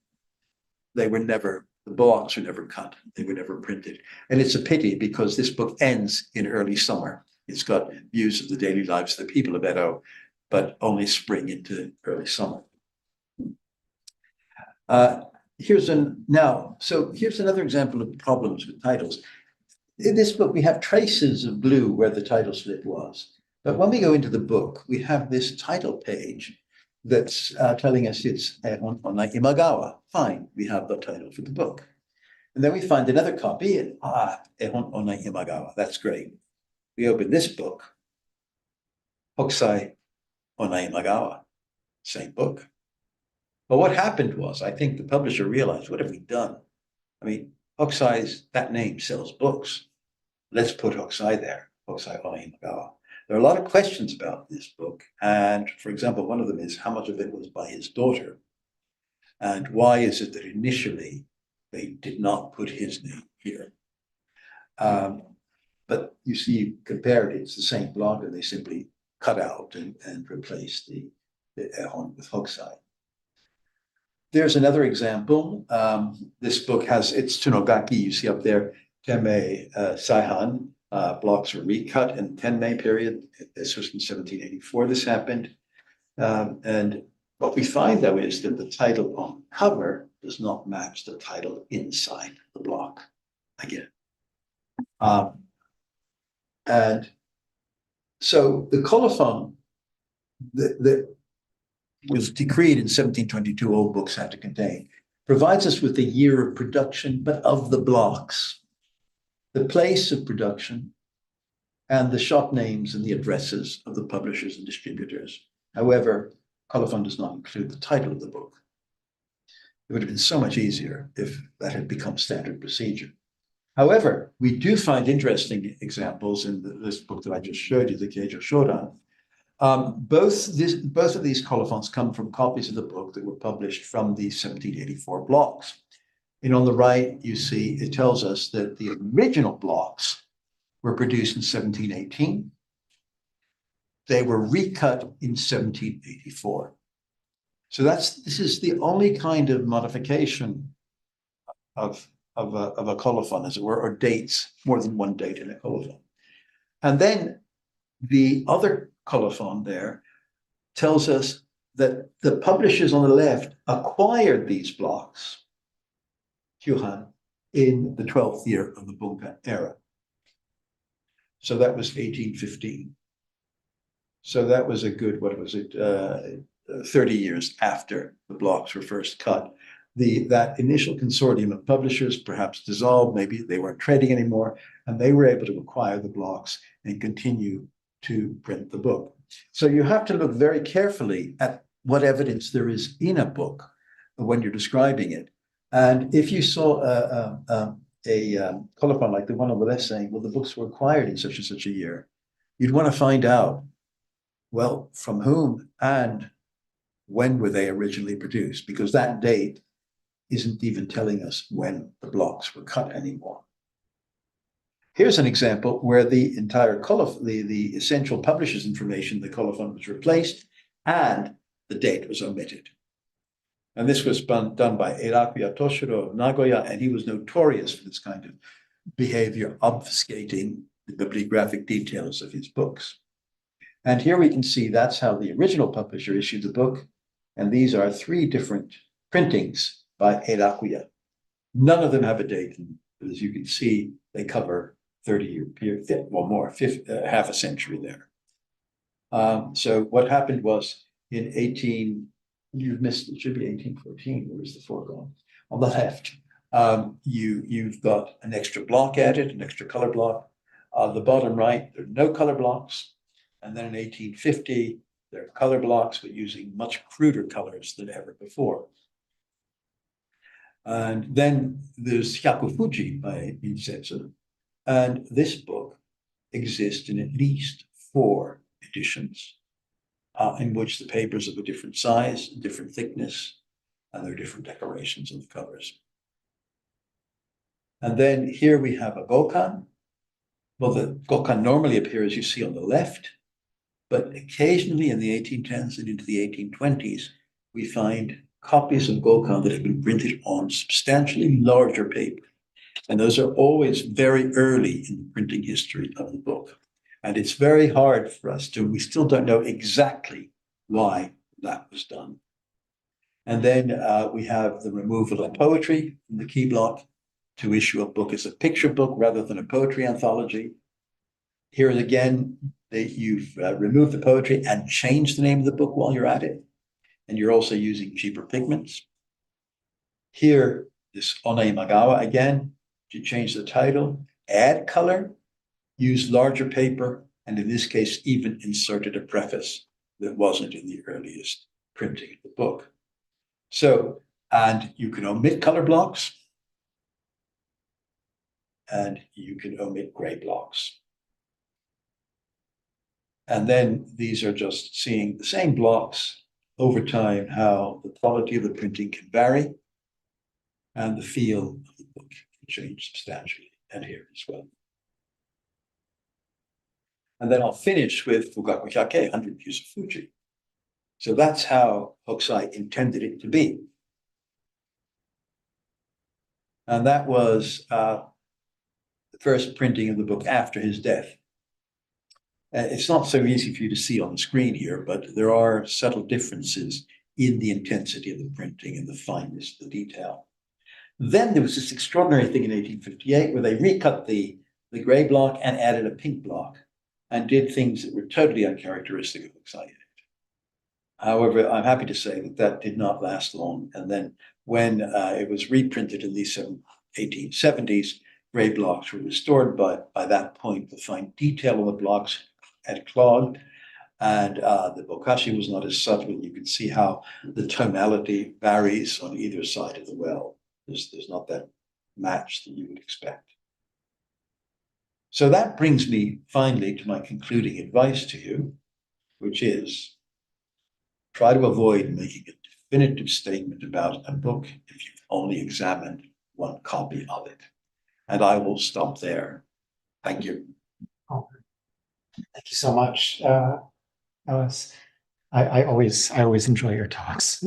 The blocks were never cut. They were never printed. And it's a pity, because this book ends in early summer. It's got views of the daily lives of the people of Edo, but only spring into early summer. Here's another example of problems with titles. In this book, we have traces of blue where the title slip was. But when we go into the book, we have this title page that's telling us it's Onai Imagawa. Fine, we have the title for the book. And then we find another copy, and Onai Imagawa. That's great. We open this book, Hokusai Onai Imagawa, same book. But what happened was, I think the publisher realized, what have we done? I mean, Hokusai's, that name sells books. Let's put Hokusai there, Hokusai Onai Imagawa. There are a lot of questions about this book. And for example, one of them is how much of it was by his daughter? And why is it that initially they did not put his name here? But you see, compared, it's the same block, and they simply cut out and replaced the ehon with Hokusai. There's another example. This book has its Tsunogaki, you see up there, Teme Saihan. Blocks were recut in the Tenmei period. This was in 1784 this happened. And what we find, though, is that the title on cover does not match the title inside the block again. And so the colophon that was decreed in 1722, all books had to contain, provides us with the year of production, but of the blocks, the place of production, and the shop names and the addresses of the publishers and distributors. However, colophon does not include the title of the book. It would have been so much easier if that had become standard procedure. However, we do find interesting examples in this book that I just showed you, the Keijo Shodan. Both of these colophons come from copies of the book that were published from the 1784 blocks. And on the right, you see, it tells us that the original blocks were produced in 1718. They were recut in 1784. So this is the only kind of modification of a colophon, as it were, or dates, more than one date in a colophon. And then the other colophon there tells us that the publishers on the left acquired these blocks, Kyuhan, in the 12th year of the Bunkan era. So that was 1815. So that was a good, 30 years after the blocks were first cut. That initial consortium of publishers perhaps dissolved, maybe they weren't trading anymore, and they were able to acquire the blocks and continue to print the book. So you have to look very carefully at what evidence there is in a book when you're describing it. And if you saw a colophon like the one on the left saying, well, the books were acquired in such and such a year, you'd want to find out, well, from whom and when were they originally produced? Because that date isn't even telling us when the blocks were cut anymore. Here's an example where the entire colophon, the essential publisher's information, the colophon was replaced and the date was omitted. And this was done by Eirakuya Toshiro of Nagoya, and he was notorious for this kind of behavior, obfuscating the bibliographic details of his books. And here we can see that's how the original publisher issued the book. And these are 3 different printings by Eirakuya. None of them have a date. And as you can see, they cover 30-year period, or more, half a century there. So what happened was you've missed, it should be 1814, where's the foregone? On the left, you've got an extra block added, an extra color block. The bottom right, there are no color blocks. And then in 1850, there are color blocks, but using much cruder colors than ever before. And then there's Hyakufuji by Minsetsu. And this book exists in at least 4 editions, in which the papers of a different size, different thickness, and there are different decorations on the covers. And then here we have a Gokan. Well, the Gokan normally appears, you see, on the left, but occasionally in the 1810s and into the 1820s, we find copies of Gokan that have been printed on substantially larger paper. And those are always very early in the printing history of the book. And it's very hard for us we still don't know exactly why that was done. And then we have the removal of poetry from the key block to issue a book as a picture book rather than a poetry anthology. Here again, you've removed the poetry and changed the name of the book while you're at it. And you're also using cheaper pigments. Here, this Onei Magawa again, to change the title, add color, use larger paper, and in this case, even inserted a preface that wasn't in the earliest printing of the book. So, and you can omit color blocks, and you can omit gray blocks. And then these are just seeing the same blocks over time, how the quality of the printing can vary, and the feel of the book can change substantially, and here as well. And then I'll finish with Fugaku Hyake, 100 Views of Fuji. So that's how Hokusai intended it to be. And that was the first printing of the book after his death. It's not so easy for you to see on the screen here, but there are subtle differences in the intensity of the printing and the fineness of the detail. Then there was this extraordinary thing in 1858 where they recut the gray block and added a pink block and did things that were totally uncharacteristic of Hokusai. However, I'm happy to say that that did not last long. And then when it was reprinted in the 1870s, gray blocks were restored, but by that point, the fine detail of the blocks had clogged, and the bokashi was not as subtle. You can see how the tonality varies on either side of the well. There's not that match that you would expect. So that brings me finally to my concluding advice to you, which is try to avoid making a definitive statement about a book if you've only examined one copy of it. And I will stop there. Thank you. Oh, thank you so much, Ellis. I always enjoy your talks.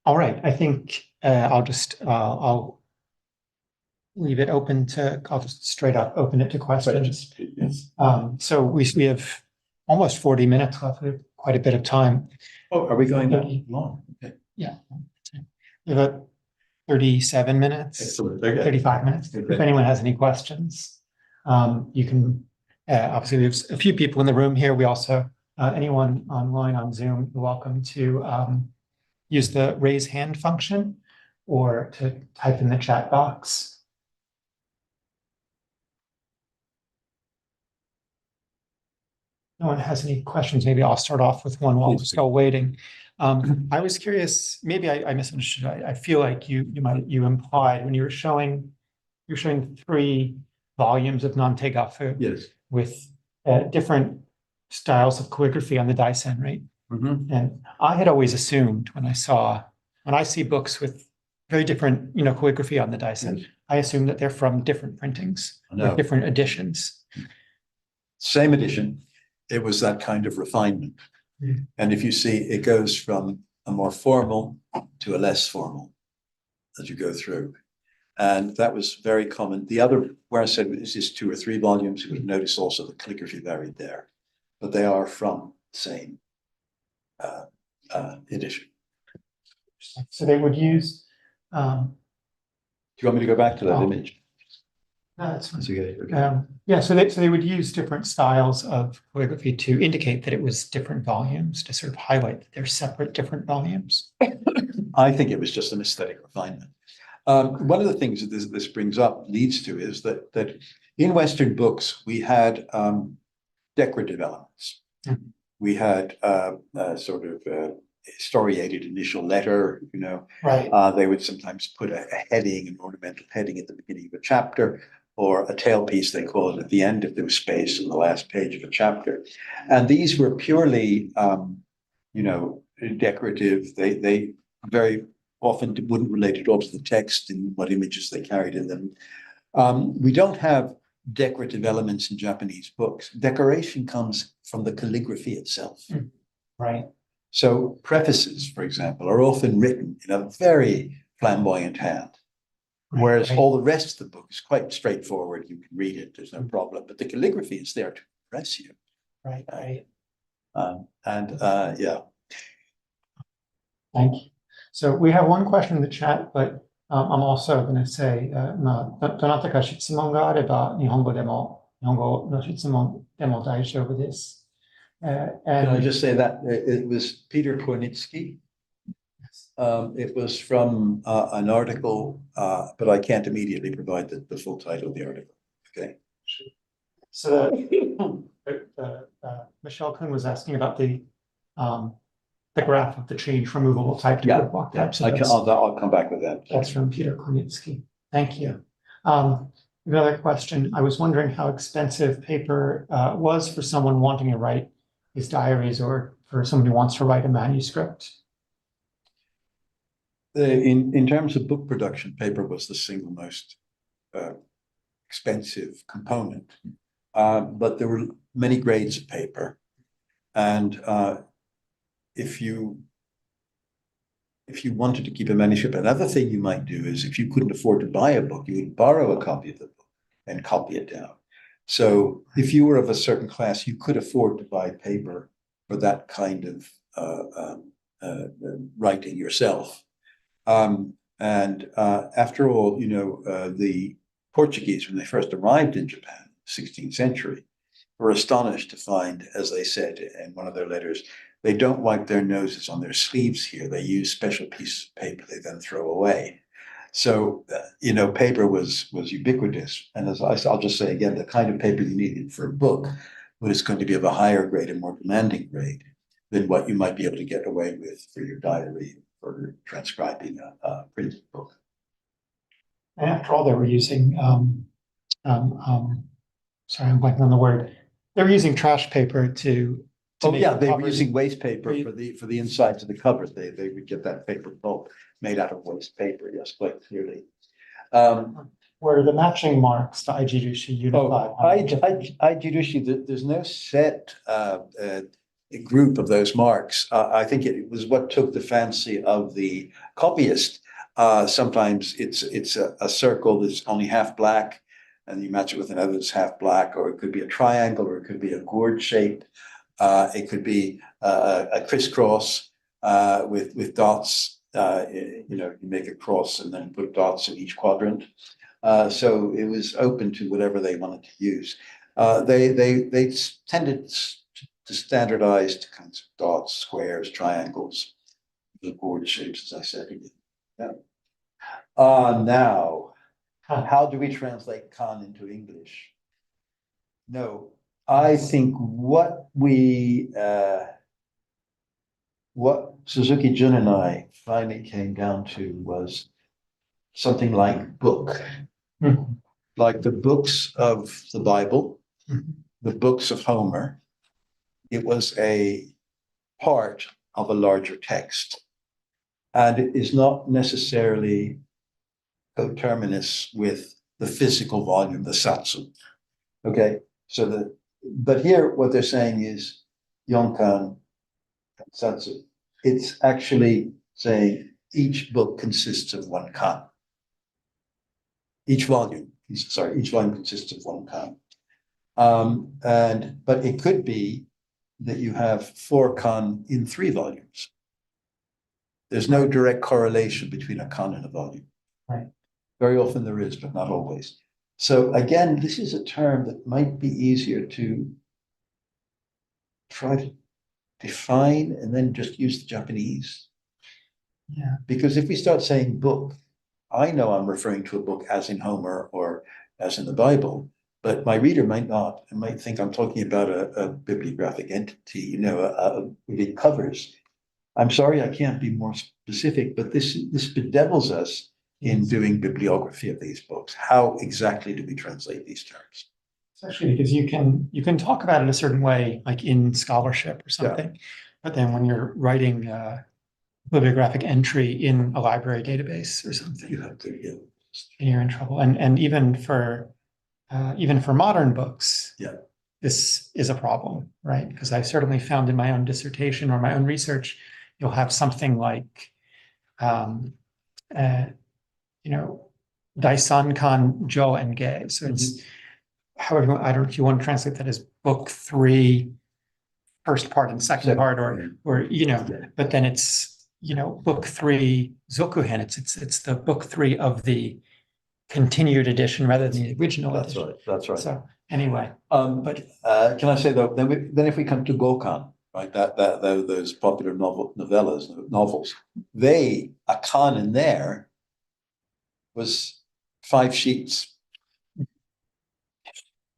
All right, I think I'll leave it open to, I'll just straight up open it to questions. Yes. So we have almost 40 minutes left, we have quite a bit of time. Oh, are we going that long? Okay. Yeah. We have about 37 minutes, Excellent. Okay. 35 minutes. Okay. If anyone has any questions, you can, obviously there's a few people in the room here. We also, anyone online on Zoom, you're welcome to use the raise hand function or to type in the chat box. No one has any questions. Maybe I'll start off with one while we're still waiting. I was curious, maybe I misunderstood. I feel like you implied when you were showing, you're showing 3 volumes of Nantegafu. Yes. With different styles of calligraphy on the daisen, right? Mm-hmm. And I had always assumed when I see books with very different, calligraphy on the daisen, yes. I assume that they're from different printings, or different editions. Same edition. It was that kind of refinement. Mm. And if you see, it goes from a more formal to a less formal as you go through. And that was very common. The other, where I said, is this 2 or 3 volumes, you would notice also the calligraphy varied there, but they are from the same edition. So they would use you want me to go back to that Oh. image? No, that's fine. That's okay. Okay. Yeah, so they would use different styles of calligraphy to indicate that it was different volumes, to sort of highlight that they're separate different volumes. I think it was just an aesthetic refinement. One of the things that this brings up, leads to, is that in Western books, we had decorative elements. Mhm. We had sort of historiated initial letter, Right. They would sometimes put a heading, an ornamental heading at the beginning of a chapter, or a tailpiece, they call it, at the end if there was space in the last page of a chapter. And these were purely, decorative. They very often wouldn't relate at all to the text and what images they carried in them. We don't have decorative elements in Japanese books. Decoration comes from the calligraphy itself. Right. So prefaces, for example, are often written in a very flamboyant hand. Whereas Right. all the rest of the book is quite straightforward. You can read it, there's no problem. But the calligraphy is there to impress you. Right. Right. Yeah. Thank you. So we have one question in the chat, but I'm also going to say, どなたか質問があれば、日本語の質問でも大丈夫です。Can I And just say that it was Peter Kornitsky? It was from an article, but I can't immediately provide the full title of the article. Okay. so Michelle Kuhn was asking about the graph of the change from movable type to wood block type. So I'll come back with that. that's from Peter Kornitsky. Thank you. Another question. I was wondering how expensive paper was for someone wanting to write his diaries, or for someone who wants to write a manuscript. In terms of book production, paper was the single most expensive component, but there were many grades of paper, and if you wanted to keep a manuscript, another thing you might do is, if you couldn't afford to buy a book, you would borrow a copy of the book and copy it down. So if you were of a certain class, you could afford to buy paper for that kind of writing yourself. After all, the Portuguese, when they first arrived in Japan, 16th century, were astonished to find, as they said in one of their letters, they don't wipe their noses on their sleeves here. They use special pieces of paper they then throw away. So, paper was ubiquitous. And I'll just say again, the kind of paper you needed for a book was going to be of a higher grade and more demanding grade than what you might be able to get away with for your diary or transcribing a printed book. And after all, they were using, sorry, I'm blanking on the word. They were using trash paper to make the they were covers. using waste paper for the insides of the covers. They would get that paper pulp made out of waste paper. Yes, quite clearly. Where the matching marks, the Aijirushi unified. Aijirushi, there's no set group of those marks. I think it was what took the fancy of the copyist. Sometimes it's a circle that's only half black, and you match it with another that's half black, or it could be a triangle, or it could be a gourd shape. It could be a crisscross with dots. You make a cross and then put dots in each quadrant. So it was open to whatever they wanted to use. They tended to standardize kinds of dots, squares, triangles, the gourd shapes, as I said. Yeah. Now, how do we translate kan into English? No, I think what Suzuki Jun and I finally came down to was something like book, like the books of the Bible, the books of Homer. It was a part of a larger text, and it is not necessarily coterminous with the physical volume, the satsu. Okay, but here what they're saying is yonkan satsu. It's actually saying each book consists of one kan. Each volume consists of one kan. But it could be that you have 4 kan in 3 volumes. There's no direct correlation between a kan and a volume. Right. Very often there is, but not always. So again, this is a term that might be easier to try to define and then just use the Japanese. Yeah. Because if we start saying book, I know I'm referring to a book as in Homer or as in the Bible, but my reader might not, and might think I'm talking about a bibliographic entity, within covers. I'm sorry, I can't be more specific, but this bedevils us in doing bibliography of these books. How exactly do we translate these terms? Especially because you can talk about it a certain way, like in scholarship or something, but then when you're writing a bibliographic entry in a library database or something, You have to, and you're in trouble. And even for modern books, this is a problem, right? Because I certainly found in my own dissertation or my own research, you'll have something like, Daisankan Jo and Ge. So it's however, I don't know if you want to translate that as book 3, first part and second part, or but then it's book 3 Zokuhen. It's the book 3 of the continued edition rather than the original edition. That's right. So anyway, but can I say though, then if we come to Gokan, right, that those popular novels, a kan in there was 5 sheets.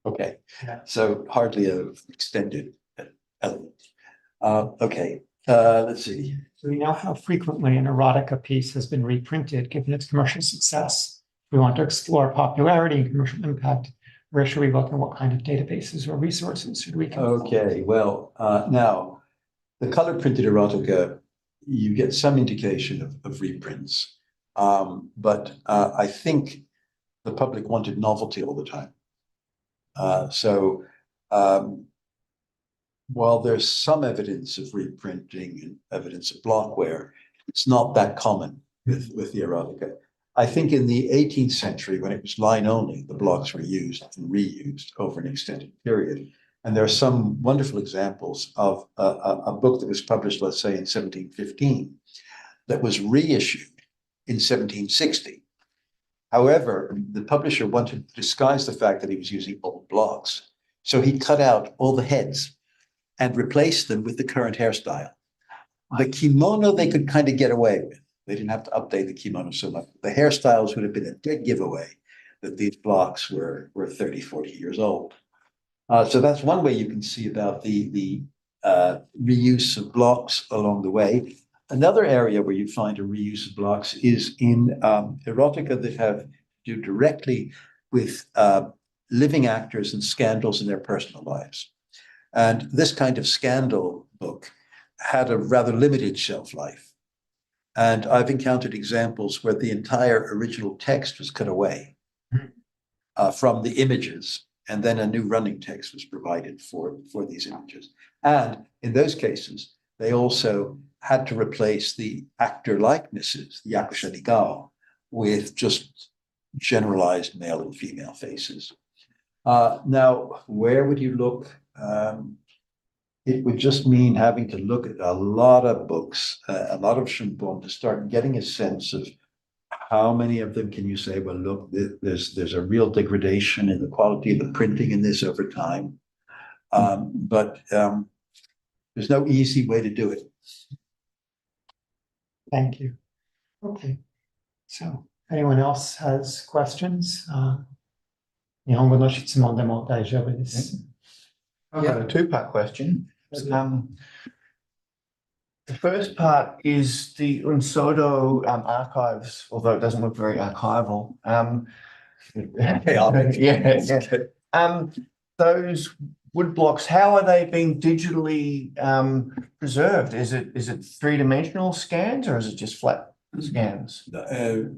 Okay, so hardly an extended element. Let's see. So we know how frequently an erotica piece has been reprinted, given its commercial success. We want to explore popularity and commercial impact. Where should we look and what kind of databases or resources should we consult? Okay, well, now, the color printed erotica, you get some indication of reprints. But I think the public wanted novelty all the time. So while there's some evidence of reprinting and evidence of blockware, it's not that common with the erotica. I think in the 18th century, when it was line only, the blocks were used and reused over an extended period. And there are some wonderful examples of a book that was published, let's say, in 1715, that was reissued in 1760. However, the publisher wanted to disguise the fact that he was using old blocks. So he cut out all the heads and replaced them with the current hairstyle. The kimono they could kind of get away with. They didn't have to update the kimono so much. The hairstyles would have been a dead giveaway that these blocks were 30, 40 years old. So that's one way you can see about the reuse of blocks along the way. Another area where you find a reuse of blocks is in erotica that have to do directly with living actors and scandals in their personal lives. And this kind of scandal book had a rather limited shelf life. And I've encountered examples where the entire original text was cut away from the images, and then a new running text was provided for these images. And in those cases, they also had to replace the actor likenesses, the yakusha nigao, with just generalized male and female faces. Now, where would you look? It would just mean having to look at a lot of books, a lot of shimbun, to start getting a sense of how many of them can you say, well, look, there's a real degradation in the quality of the printing in this over time. But there's no easy way to do it. Thank you. Okay. So anyone else has questions? I've got a 2-part question. The first part is the Unsodo archives, although it doesn't look very archival. Those wood blocks, how are they being digitally preserved? Is it 3-dimensional scans, or is it just flat scans to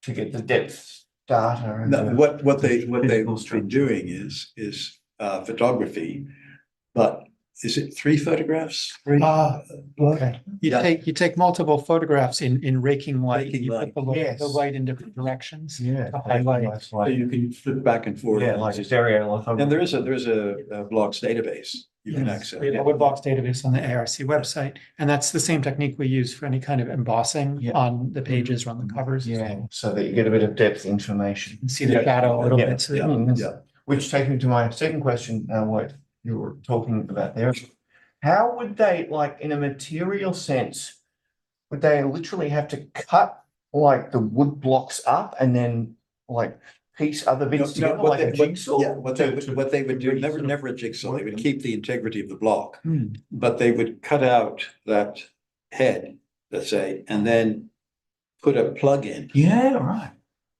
get the depth data? No, what they've been doing is photography, but is it 3 photographs? 3? Okay. You take multiple photographs in raking light. Raking you light. put the light in different directions. Yeah, to highlight. So you can flip back and forth. like a stereo. And there is a blocks database you can Yes, access. we have a Woodblocks database on the ARC website, and that's the same technique we use for any kind of embossing Yeah. on the pages or on the covers. Yeah, so that you get a bit of depth information. You can see the shadow a little bit. So Yeah. Which takes me to my second question, what you were talking about there. How would they, like, in a material sense, would they literally have to cut like the wood blocks up and then like piece other bits together like a jigsaw? What they would do, never a jigsaw, they would keep the integrity of the block, but they would cut out that head, let's say, and then put a plug in Yeah, right.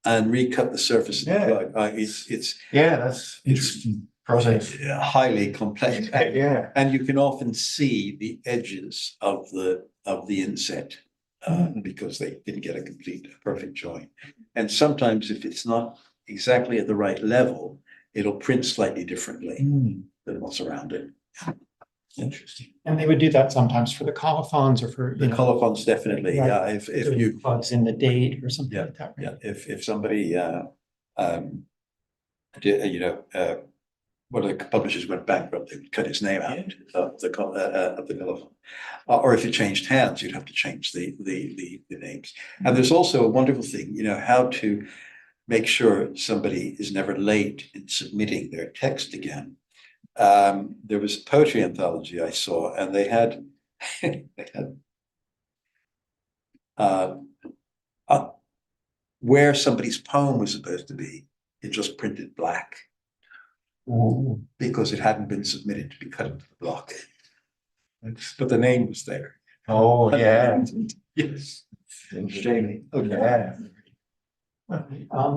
and recut the surface of the Yeah. plug. It's Yeah, that's interesting process. highly complex. Yeah. And you can often see the edges of the inset because they didn't get a perfect join. And sometimes if it's not exactly at the right level, it'll print slightly differently than what's around it. Interesting. And they would do that sometimes for the colophons or for The colophons, definitely. Right. Yeah, if you plugs in the date or something like that. Right? yeah, if somebody one of the publishers went bankrupt, they would cut his name out of the colophon. Or if it changed hands, you'd have to change the names. And there's also a wonderful thing, how to make sure somebody is never late in submitting their text again. There was a poetry anthology I saw, and they had where somebody's poem was supposed to be, it just printed black. Ooh. Because it hadn't been submitted to be cut into the block. But the name was there. Oh, yeah. Yes. Interesting. Okay. Yeah.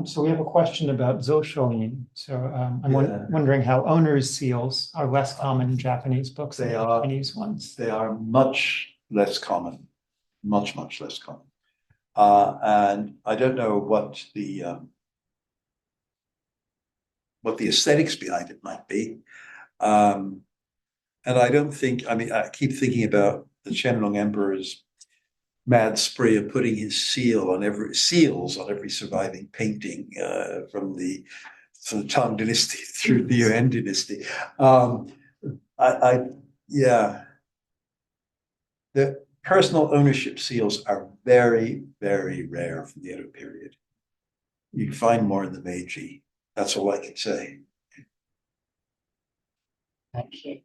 So we have a question about Zoshoin. So I'm wondering how owners' seals are less common in Japanese books than Chinese ones. They are much less common, much less common. And I don't know what the aesthetics behind it might be. And I don't think, I keep thinking about the Qianlong Emperor's mad spree of putting his seals on every surviving painting from the Tang Dynasty through the Yuan Dynasty. The personal ownership seals are very, very rare from the Edo period. You can find more in the Meiji. That's all I can say. Thank you.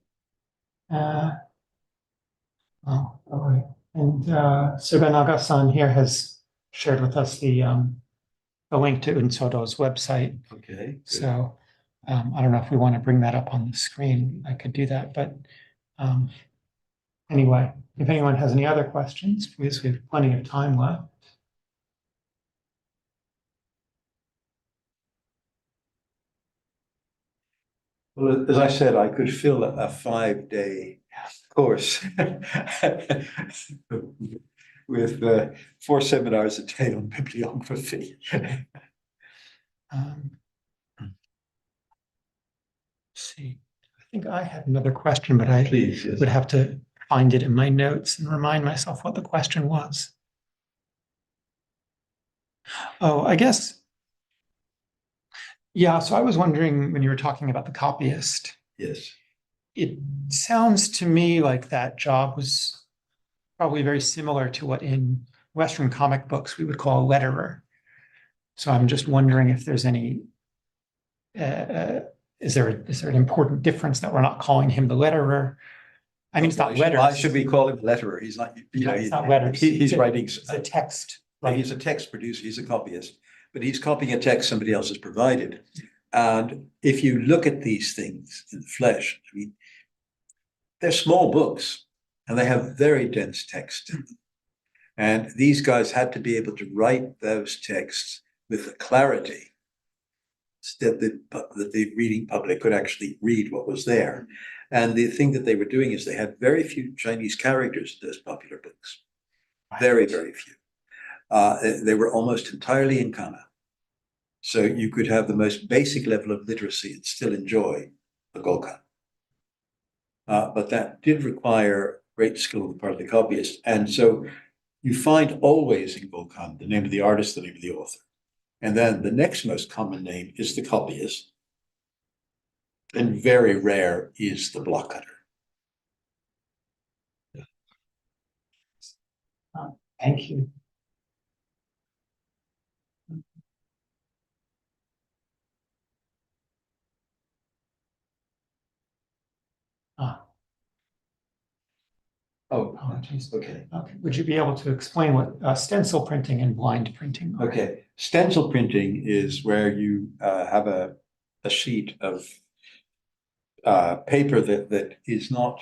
All right. And Suganaga-san here has shared with us the link to Unsodo's website. Okay. So I don't know if we want to bring that up on the screen. I could do that, but anyway, if anyone has any other questions, please, we have plenty of time left. Well, as I said, I could fill a 5-day course with 4 seminars a day on bibliography. Let's see, I think I had another question, but I would have to find it in my notes and remind myself what the question was. Oh, I guess. Yeah, so I was wondering when you were talking about the copyist. Yes. It sounds to me like that job was probably very similar to what in Western comic books we would call a letterer. So I'm just wondering if there's any, is there an important difference that we're not calling him the letterer? I mean, it's not letters. Why should we call him letterer? He's not, It's not letters. He's writing. It's a text. Right. He's a text producer, he's a copyist, but he's copying a text somebody else has provided. And if you look at these things in the flesh, I mean, they're small books and they have very dense text in them. And these guys had to be able to write those texts with the clarity that the reading public could actually read what was there. And the thing that they were doing is they had very few Chinese characters in those popular books. Very, very few. They were almost entirely in kana. So you could have the most basic level of literacy and still enjoy the Gokkan. But that did require great skill on the part of the copyist. And so you find always in Gokkan the name of the artist, the name of the author. And then the next most common name is the copyist. And very rare is the block cutter. Thank you. Oh, Apologies. okay. Okay. Would you be able to explain what stencil printing and blind printing are? Okay, stencil printing is where you have a sheet of paper that is not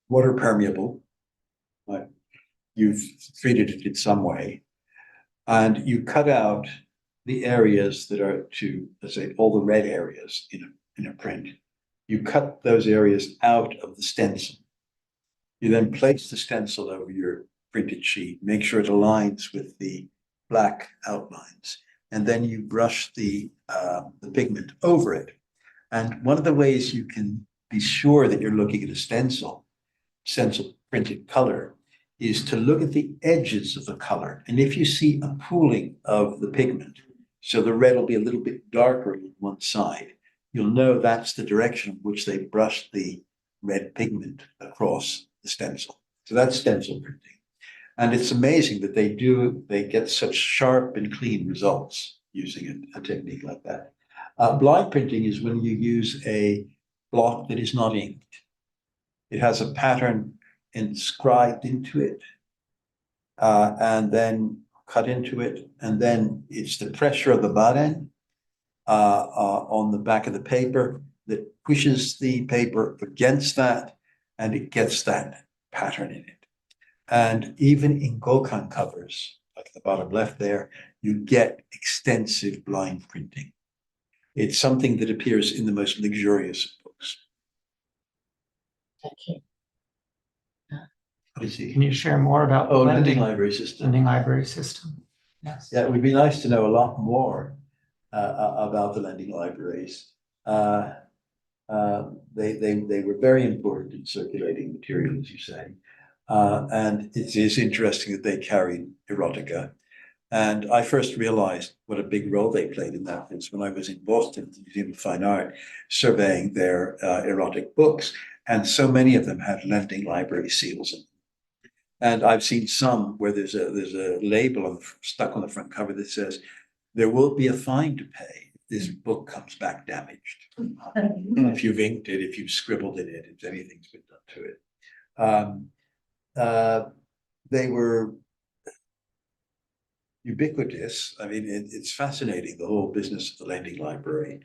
water permeable. Like you've treated it in some way, and you cut out the areas that are to, let's say, all the red areas in a print. You cut those areas out of the stencil. You then place the stencil over your printed sheet, make sure it aligns with the black outlines, and then you brush the pigment over it. And one of the ways you can be sure that you're looking at a stencil printed color is to look at the edges of the color. And if you see a pooling of the pigment, so the red will be a little bit darker on one side, you'll know that's the direction in which they brushed the red pigment across the stencil. So that's stencil printing. And it's amazing that they get such sharp and clean results using a technique like that. Blind printing is when you use a block that is not inked. It has a pattern inscribed into it, and then cut into it, and then it's the pressure of the baren on the back of the paper that pushes the paper against that, and it gets that pattern in it. And even in Gokan covers, like the bottom left there, you get extensive blind printing. It's something that appears in the most luxurious of books. Thank you. What is he? Can you share more about Oh, lending library system. lending library system? Yes. Yeah, it would be nice to know a lot more about the lending libraries. They were very important in circulating material, as you say. And it is interesting that they carried erotica. And I first realized what a big role they played in that was when I was in Boston at the Museum of Fine Art surveying their erotic books. And so many of them had lending library seals in them. And I've seen some where there's a label stuck on the front cover that says, there will be a fine to pay if this book comes back damaged. If you've inked it, if you've scribbled in it, if anything's been done to it. They were ubiquitous. I mean, it's fascinating, the whole business of the lending library.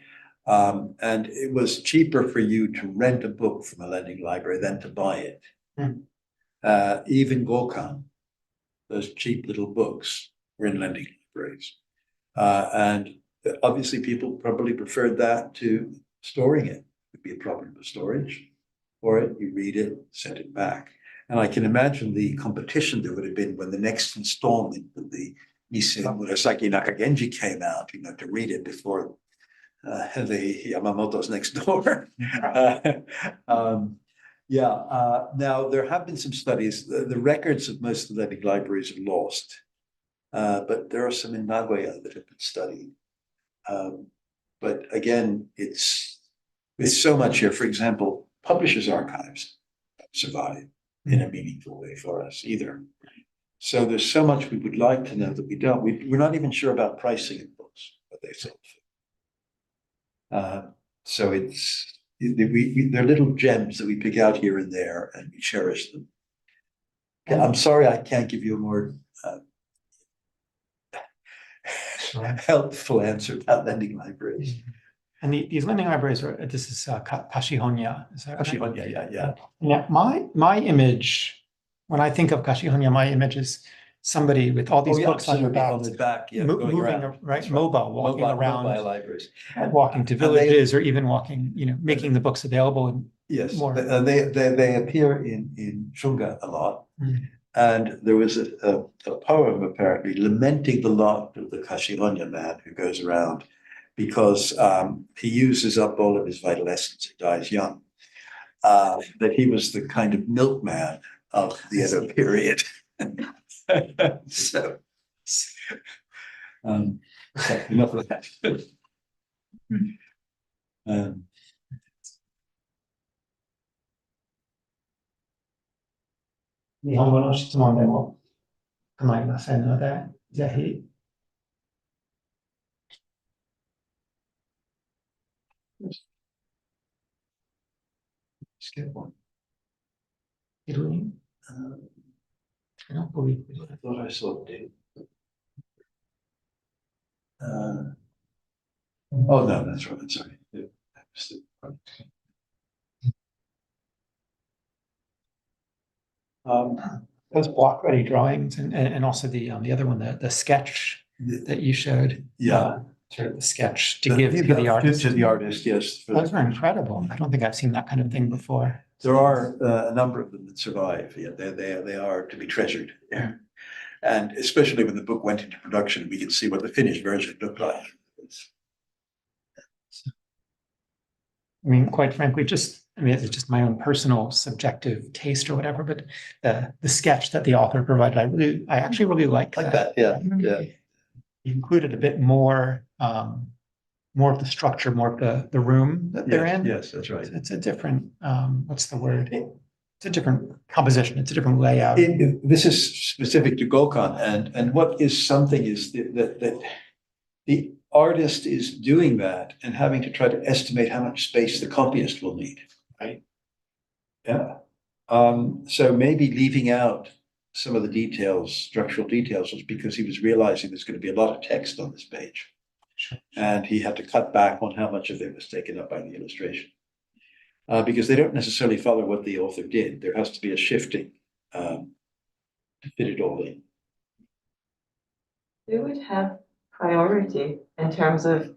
And it was cheaper for you to rent a book from a lending library than to buy it. Even Gokan, those cheap little books, were in lending libraries. And obviously people probably preferred that to storing it. It would be a problem of storage, or you read it, send it back. And I can imagine the competition there would have been when the next installment of the Nisei Murasaki Nakagenji came out, to read it before the Yamamoto's next door. Now there have been some studies. The records of most of the lending libraries are lost, but there are some in Nagoya that have been studied. But again, it's so much here. For example, publishers' archives survive in a meaningful way for us either. So there's so much we would like to know that we don't. We're not even sure about pricing of books, what they sell for. So they're little gems that we pick out here and there, and we cherish them. I'm sorry I can't give you a more helpful answer about lending libraries. And these lending libraries are, this is Kashihonya. Is that right? Kashihonya, yeah. Now, my image, when I think of Kashihonya, my image is somebody with all these books on their back, moving around, right? Mobile, walking around, mobile libraries, walking to villages, or even walking, making the books available. And yes, more. They appear in Shunga a lot. And there was a poem apparently lamenting the lot of the Kashihonya man who goes around because he uses up all of his vital essence, he dies young. That he was the kind of milkman of the Edo period. So enough of that. 日本語の質問でも構いませんので、ぜひ。Doing? I don't believe it. I thought I saw Dave. Oh, no, that's right. Sorry. Those block ready drawings and also the other one, the sketch that you showed. Yeah. Sort of the sketch to give to the artist. To the artist, yes. Those are incredible. I don't think I've seen that kind of thing before. There are a number of them that survive. Yeah, they are to be treasured. Yeah. And especially when the book went into production, we can see what the finished version looked like. I mean, quite frankly, it's just my own personal subjective taste or whatever, but the sketch that the author provided, I actually really like that. Yeah, yeah. You included a bit more of the structure, more of the room that they're in. Yes, that's right. It's a different, what's the word? It's a different composition. It's a different layout. This is specific to Gokon, and what is something is that the artist is doing that and having to try to estimate how much space the copyist will need, right? Yeah. So maybe leaving out some of the details, structural details, was because he was realizing there's going to be a lot of text on this page. Sure. And he had to cut back on how much of it was taken up by the illustration. Because they don't necessarily follow what the author did. There has to be a shifting to fit it all in. Who would have priority in terms of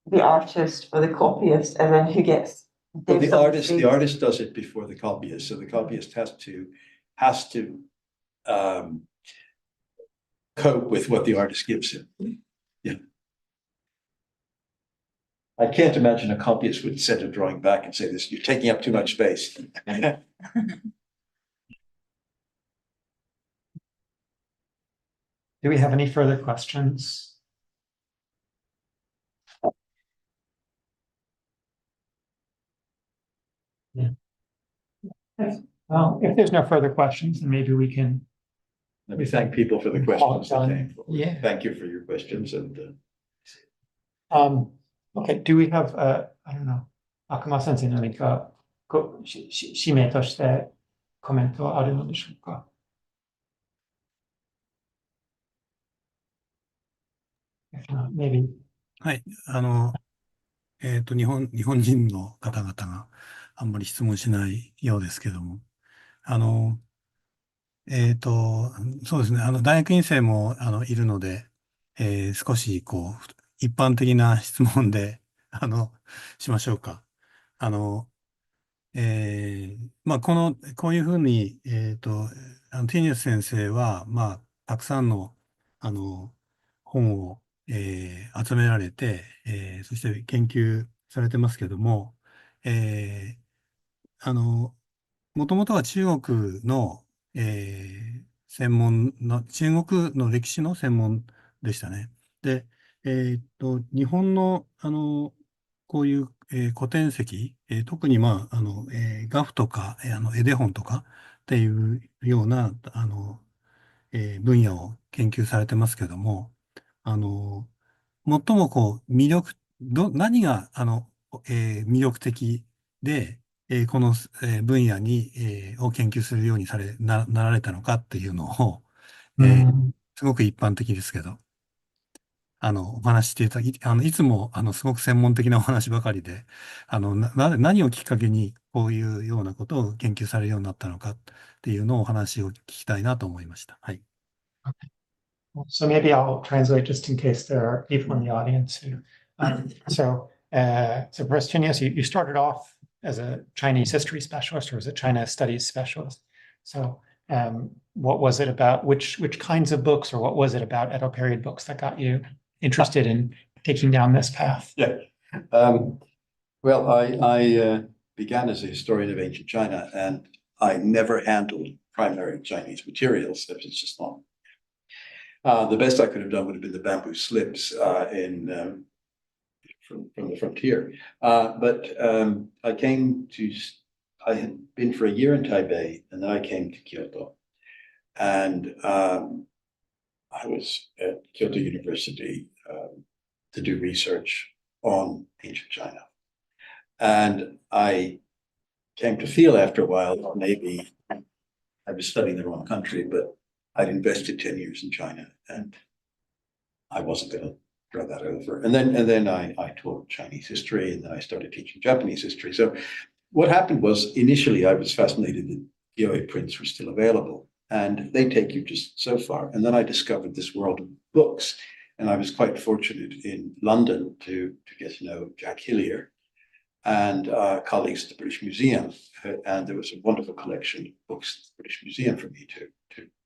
the artist or the copyist, and then who gets? Well, the artist does it before the copyist, so the copyist has to cope with what the artist gives him. Yeah. I can't imagine a copyist would send a drawing back and say, "This, you're taking up too much space." Do we have any further questions? Yeah. Well, if there's no further questions, then maybe we can. Let me thank people for the questions that came forward. Yeah. Thank you for your questions and. Okay, do we have, I don't know, 悪魔先生何か指名としてコメントはあるのでしょうか? If not, maybe. はい。日本人の方々があんまり質問しないようですけども、そうですね。大学院生も、いるので、少し、一般的な質問で、しましょうか。まあ、こういうふうに、ティニウス先生は、まあ、たくさんの、本を、集められて、そして研究されてますけども、もともとは中国の、中国の歴史の専門でしたね。で、日本の、こういう、古典籍、特に、まあ、画譜とか、絵手本とかっていうような、分野を研究されてますけども、最も何が、魅力的で、この、分野に、を研究するようになられたのかっていうのを、すごく一般的ですけど、お話ししていただき、いつも、すごく専門的なお話ばかりで、何をきっかけにこういうようなことを研究されるようになったのかっていうのをお話を聞きたいなと思いました。はい。So maybe I'll translate just in case there are people in the audience who. So Professor Tinios, you started off as a Chinese history specialist or as a China studies specialist. So what was it about, which kinds of books, or what was it about Edo period books that got you interested in taking down this path? Yeah. Well, I began as a historian of ancient China, and I never handled primary Chinese materials. It's just not. The best I could have done would have been the bamboo slips from the frontier. But I had been for a year in Taipei, and then I came to Kyoto. And I was at Kyoto University to do research on ancient China. And I came to feel after a while that maybe I was studying the wrong country, but I'd invested 10 years in China and I wasn't going to throw that over. And then I taught Chinese history, and then I started teaching Japanese history. So what happened was, initially I was fascinated that Kyoei prints were still available, and they take you just so far. And then I discovered this world of books, and I was quite fortunate in London to get to know Jack Hillier and colleagues at the British Museum. And there was a wonderful collection of books at the British Museum for me to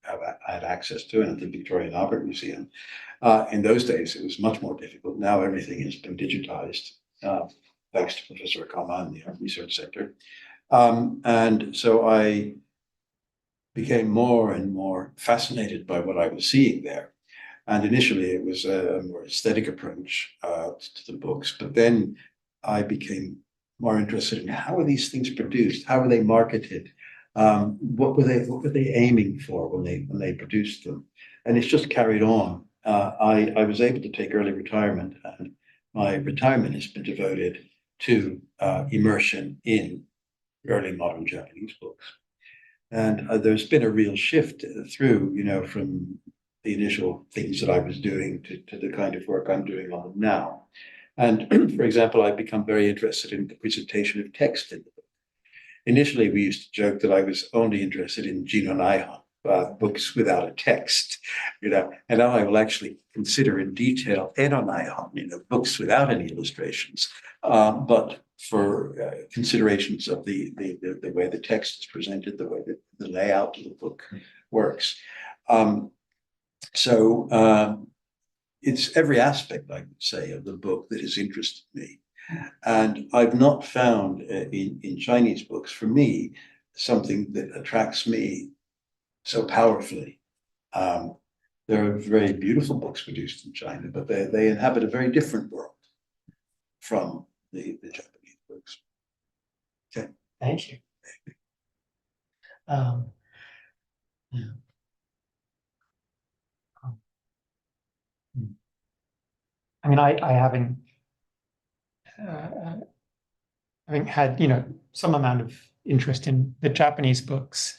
have had access to, and at the Victoria and Albert Museum. In those days, it was much more difficult. Now everything has been digitized, thanks to Professor Akama in the Art Research Center. And so I became more and more fascinated by what I was seeing there. And initially it was a more aesthetic approach to the books, but then I became more interested in how are these things produced? How are they marketed? What were they aiming for when they produced them? And it's just carried on. I was able to take early retirement, and my retirement has been devoted to immersion in early modern Japanese books. And there's been a real shift through, from the initial things that I was doing to the kind of work I'm doing on them now. And for example, I've become very interested in the presentation of text in the book. Initially, we used to joke that I was only interested in Jino Naihan, books without a text, and now I will actually consider in detail Edo Naihan, books without any illustrations, but for considerations of the way the text is presented, the way that the layout of the book works. So it's every aspect, I would say, of the book that has interested me. And I've not found in Chinese books, for me, something that attracts me so powerfully. There are very beautiful books produced in China, but they inhabit a very different world from the Japanese books. Okay. Thank you. Yeah. I mean, I haven't having had, some amount of interest in the Japanese books,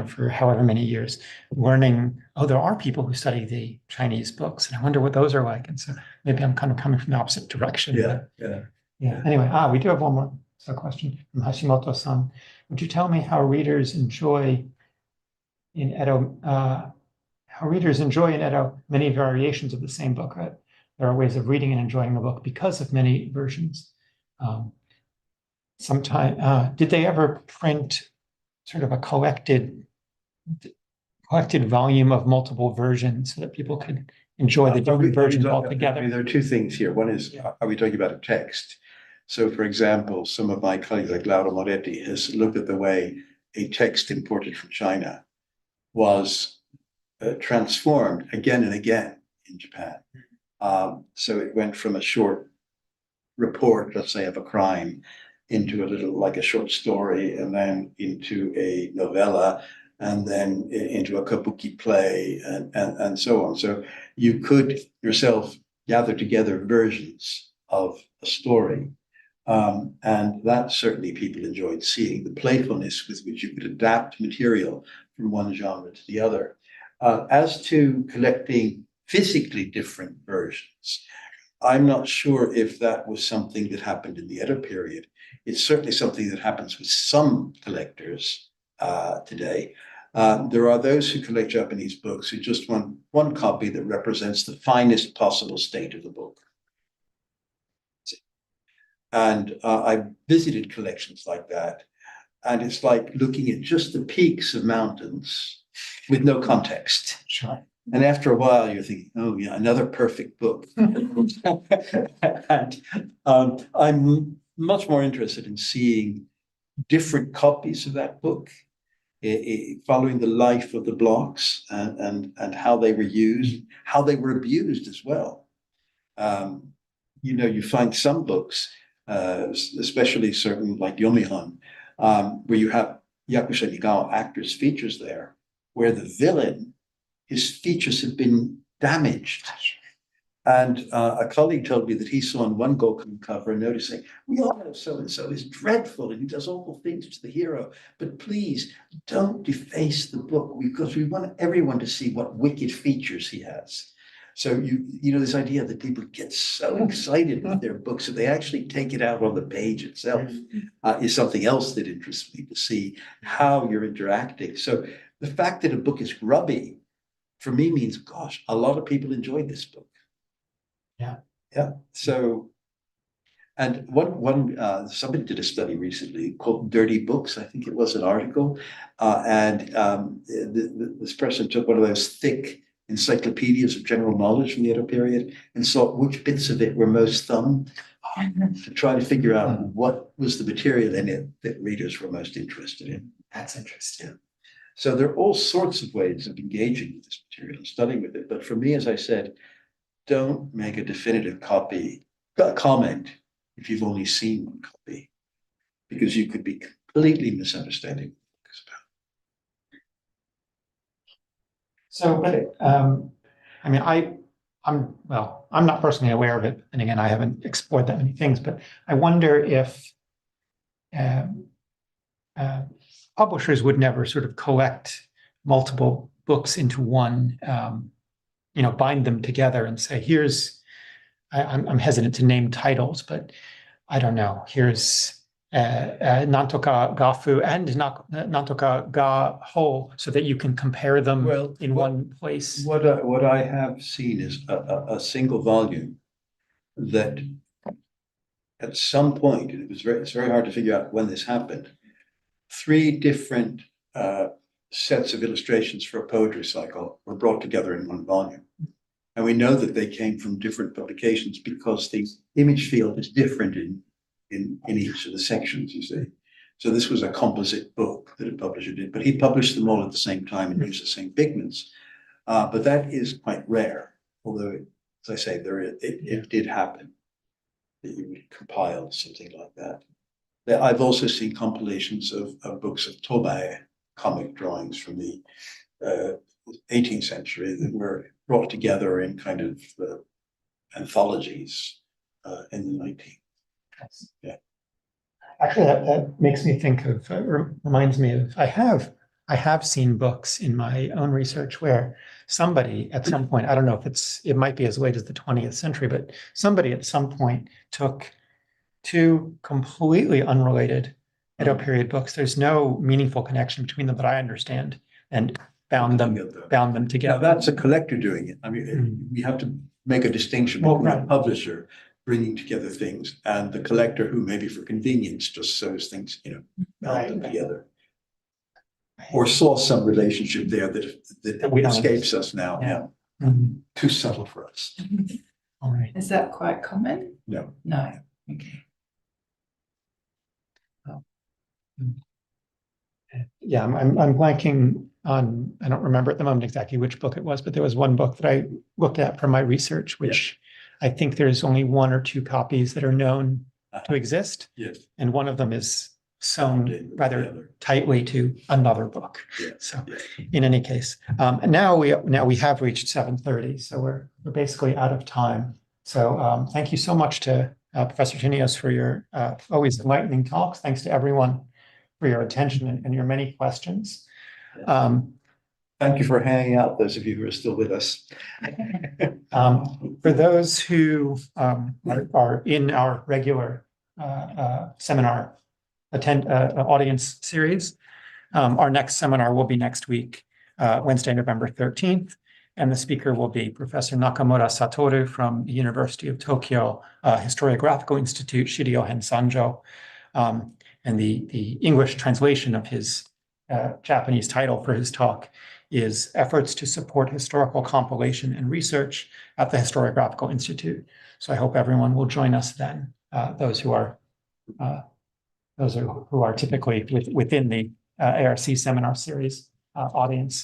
for however many years, learning, there are people who study the Chinese books, and I wonder what those are like. And so maybe I'm kind of coming from the opposite direction. Yeah. Anyway, we do have one more question from Hashimoto-san. Would you tell me how readers enjoy in Edo many variations of the same book? Right? There are ways of reading and enjoying a book because of many versions. Did they ever print sort of a collected volume of multiple versions so that people could enjoy the different versions altogether? There are two things here. One is, are we talking about a text? So, for example, some of my colleagues, like Laura Moretti, has looked at the way a text imported from China was transformed again and again in Japan. So it went from a short report, let's say, of a crime, into a short story, and then into a novella, and then into a kabuki play, and so on. So you could yourself gather together versions of a story. And that certainly people enjoyed seeing, the playfulness with which you could adapt material from one genre to the other. As to collecting physically different versions, I'm not sure if that was something that happened in the Edo period. It's certainly something that happens with some collectors today. There are those who collect Japanese books who just want one copy that represents the finest possible state of the book. And I visited collections like that, and it's like looking at just the peaks of mountains with no context. Sure. And after a while, you're thinking, oh yeah, another perfect book. And I'm much more interested in seeing different copies of that book, following the life of the blocks and how they were used, how they were abused as well. You find some books, especially certain like Yomihan, where you have Yakusha Nigawa actors' features there, where the villain, his features have been damaged. And a colleague told me that he saw on one Gokuen cover noticing, we all know so-and-so is dreadful and he does awful things to the hero, but please don't deface the book because we want everyone to see what wicked features he has. So you know, this idea that people get so excited with their books that they actually take it out on the page itself is something else that interests me, to see how you're interacting. So the fact that a book is grubby, for me, means, gosh, a lot of people enjoy this book. Yeah. So, and somebody did a study recently called Dirty Books. I think it was an article. This person took one of those thick encyclopedias of general knowledge from the Edo period and saw which bits of it were most thumbed to try to figure out what was the material in it that readers were most interested in. That's interesting. Yeah. So there are all sorts of ways of engaging with this material and studying with it. But for me, as I said, don't make a definitive comment if you've only seen one copy, because you could be completely misunderstanding what the book is about. So, but I mean, I'm not personally aware of it, and again, I haven't explored that many things, but I wonder if publishers would never sort of collect multiple books into one, bind them together and say, here's, I'm hesitant to name titles, but I don't know, here's Nantoka Gafu and Nantoka Ga Ho, so that you can compare them in one place. What I have seen is a single volume that at some point, and it's very hard to figure out when this happened, 3 different sets of illustrations for a poetry cycle were brought together in one volume. And we know that they came from different publications because the image field is different in each of the sections, you see. So this was a composite book that a publisher did, but he published them all at the same time and used the same pigments. But that is quite rare, although, as I say, it did happen that you would compile something like that. I've also seen compilations of books of Tobai comic drawings from the 18th century that were brought together in kind of anthologies in the 19th. Yeah. Actually, that makes me think of, reminds me of, I have seen books in my own research where somebody at some point, I don't know if it might be as late as the 20th century, but somebody at some point took 2 completely unrelated Edo period books. There's no meaningful connection between them that I understand, and bound them together. Now that's a collector doing it. I mean, we have to make a distinction between a publisher bringing together things and the collector who, maybe for convenience, just sews things, bound them together. Or saw some relationship there that escapes us now. Yeah. Too subtle for us. All right. Is that quite common? No. No. Okay. Yeah, I'm blanking on, I don't remember at the moment exactly which book it was, but there was one book that I looked at for my research, which I think there's only 1 or 2 copies that are known to exist. Yes. And one of them is sewn rather tightly to another book. Yeah. So in any case, now we have reached 7:30, so we're basically out of time. So thank you so much to Professor Tinios for your always enlightening talks. Thanks to everyone for your attention and your many questions. Thank you for hanging out, those of you who are still with us. For those who are in our regular seminar audience series, our next seminar will be next week, Wednesday, November 13th. And the speaker will be Professor Nakamura Satoru from the University of Tokyo Historiographical Institute, Shiryohen Sanjo. And the English translation of his Japanese title for his talk is Efforts to Support Historical Compilation and Research at the Historiographical Institute. So I hope everyone will join us then, those who are typically within the ARC seminar series audience.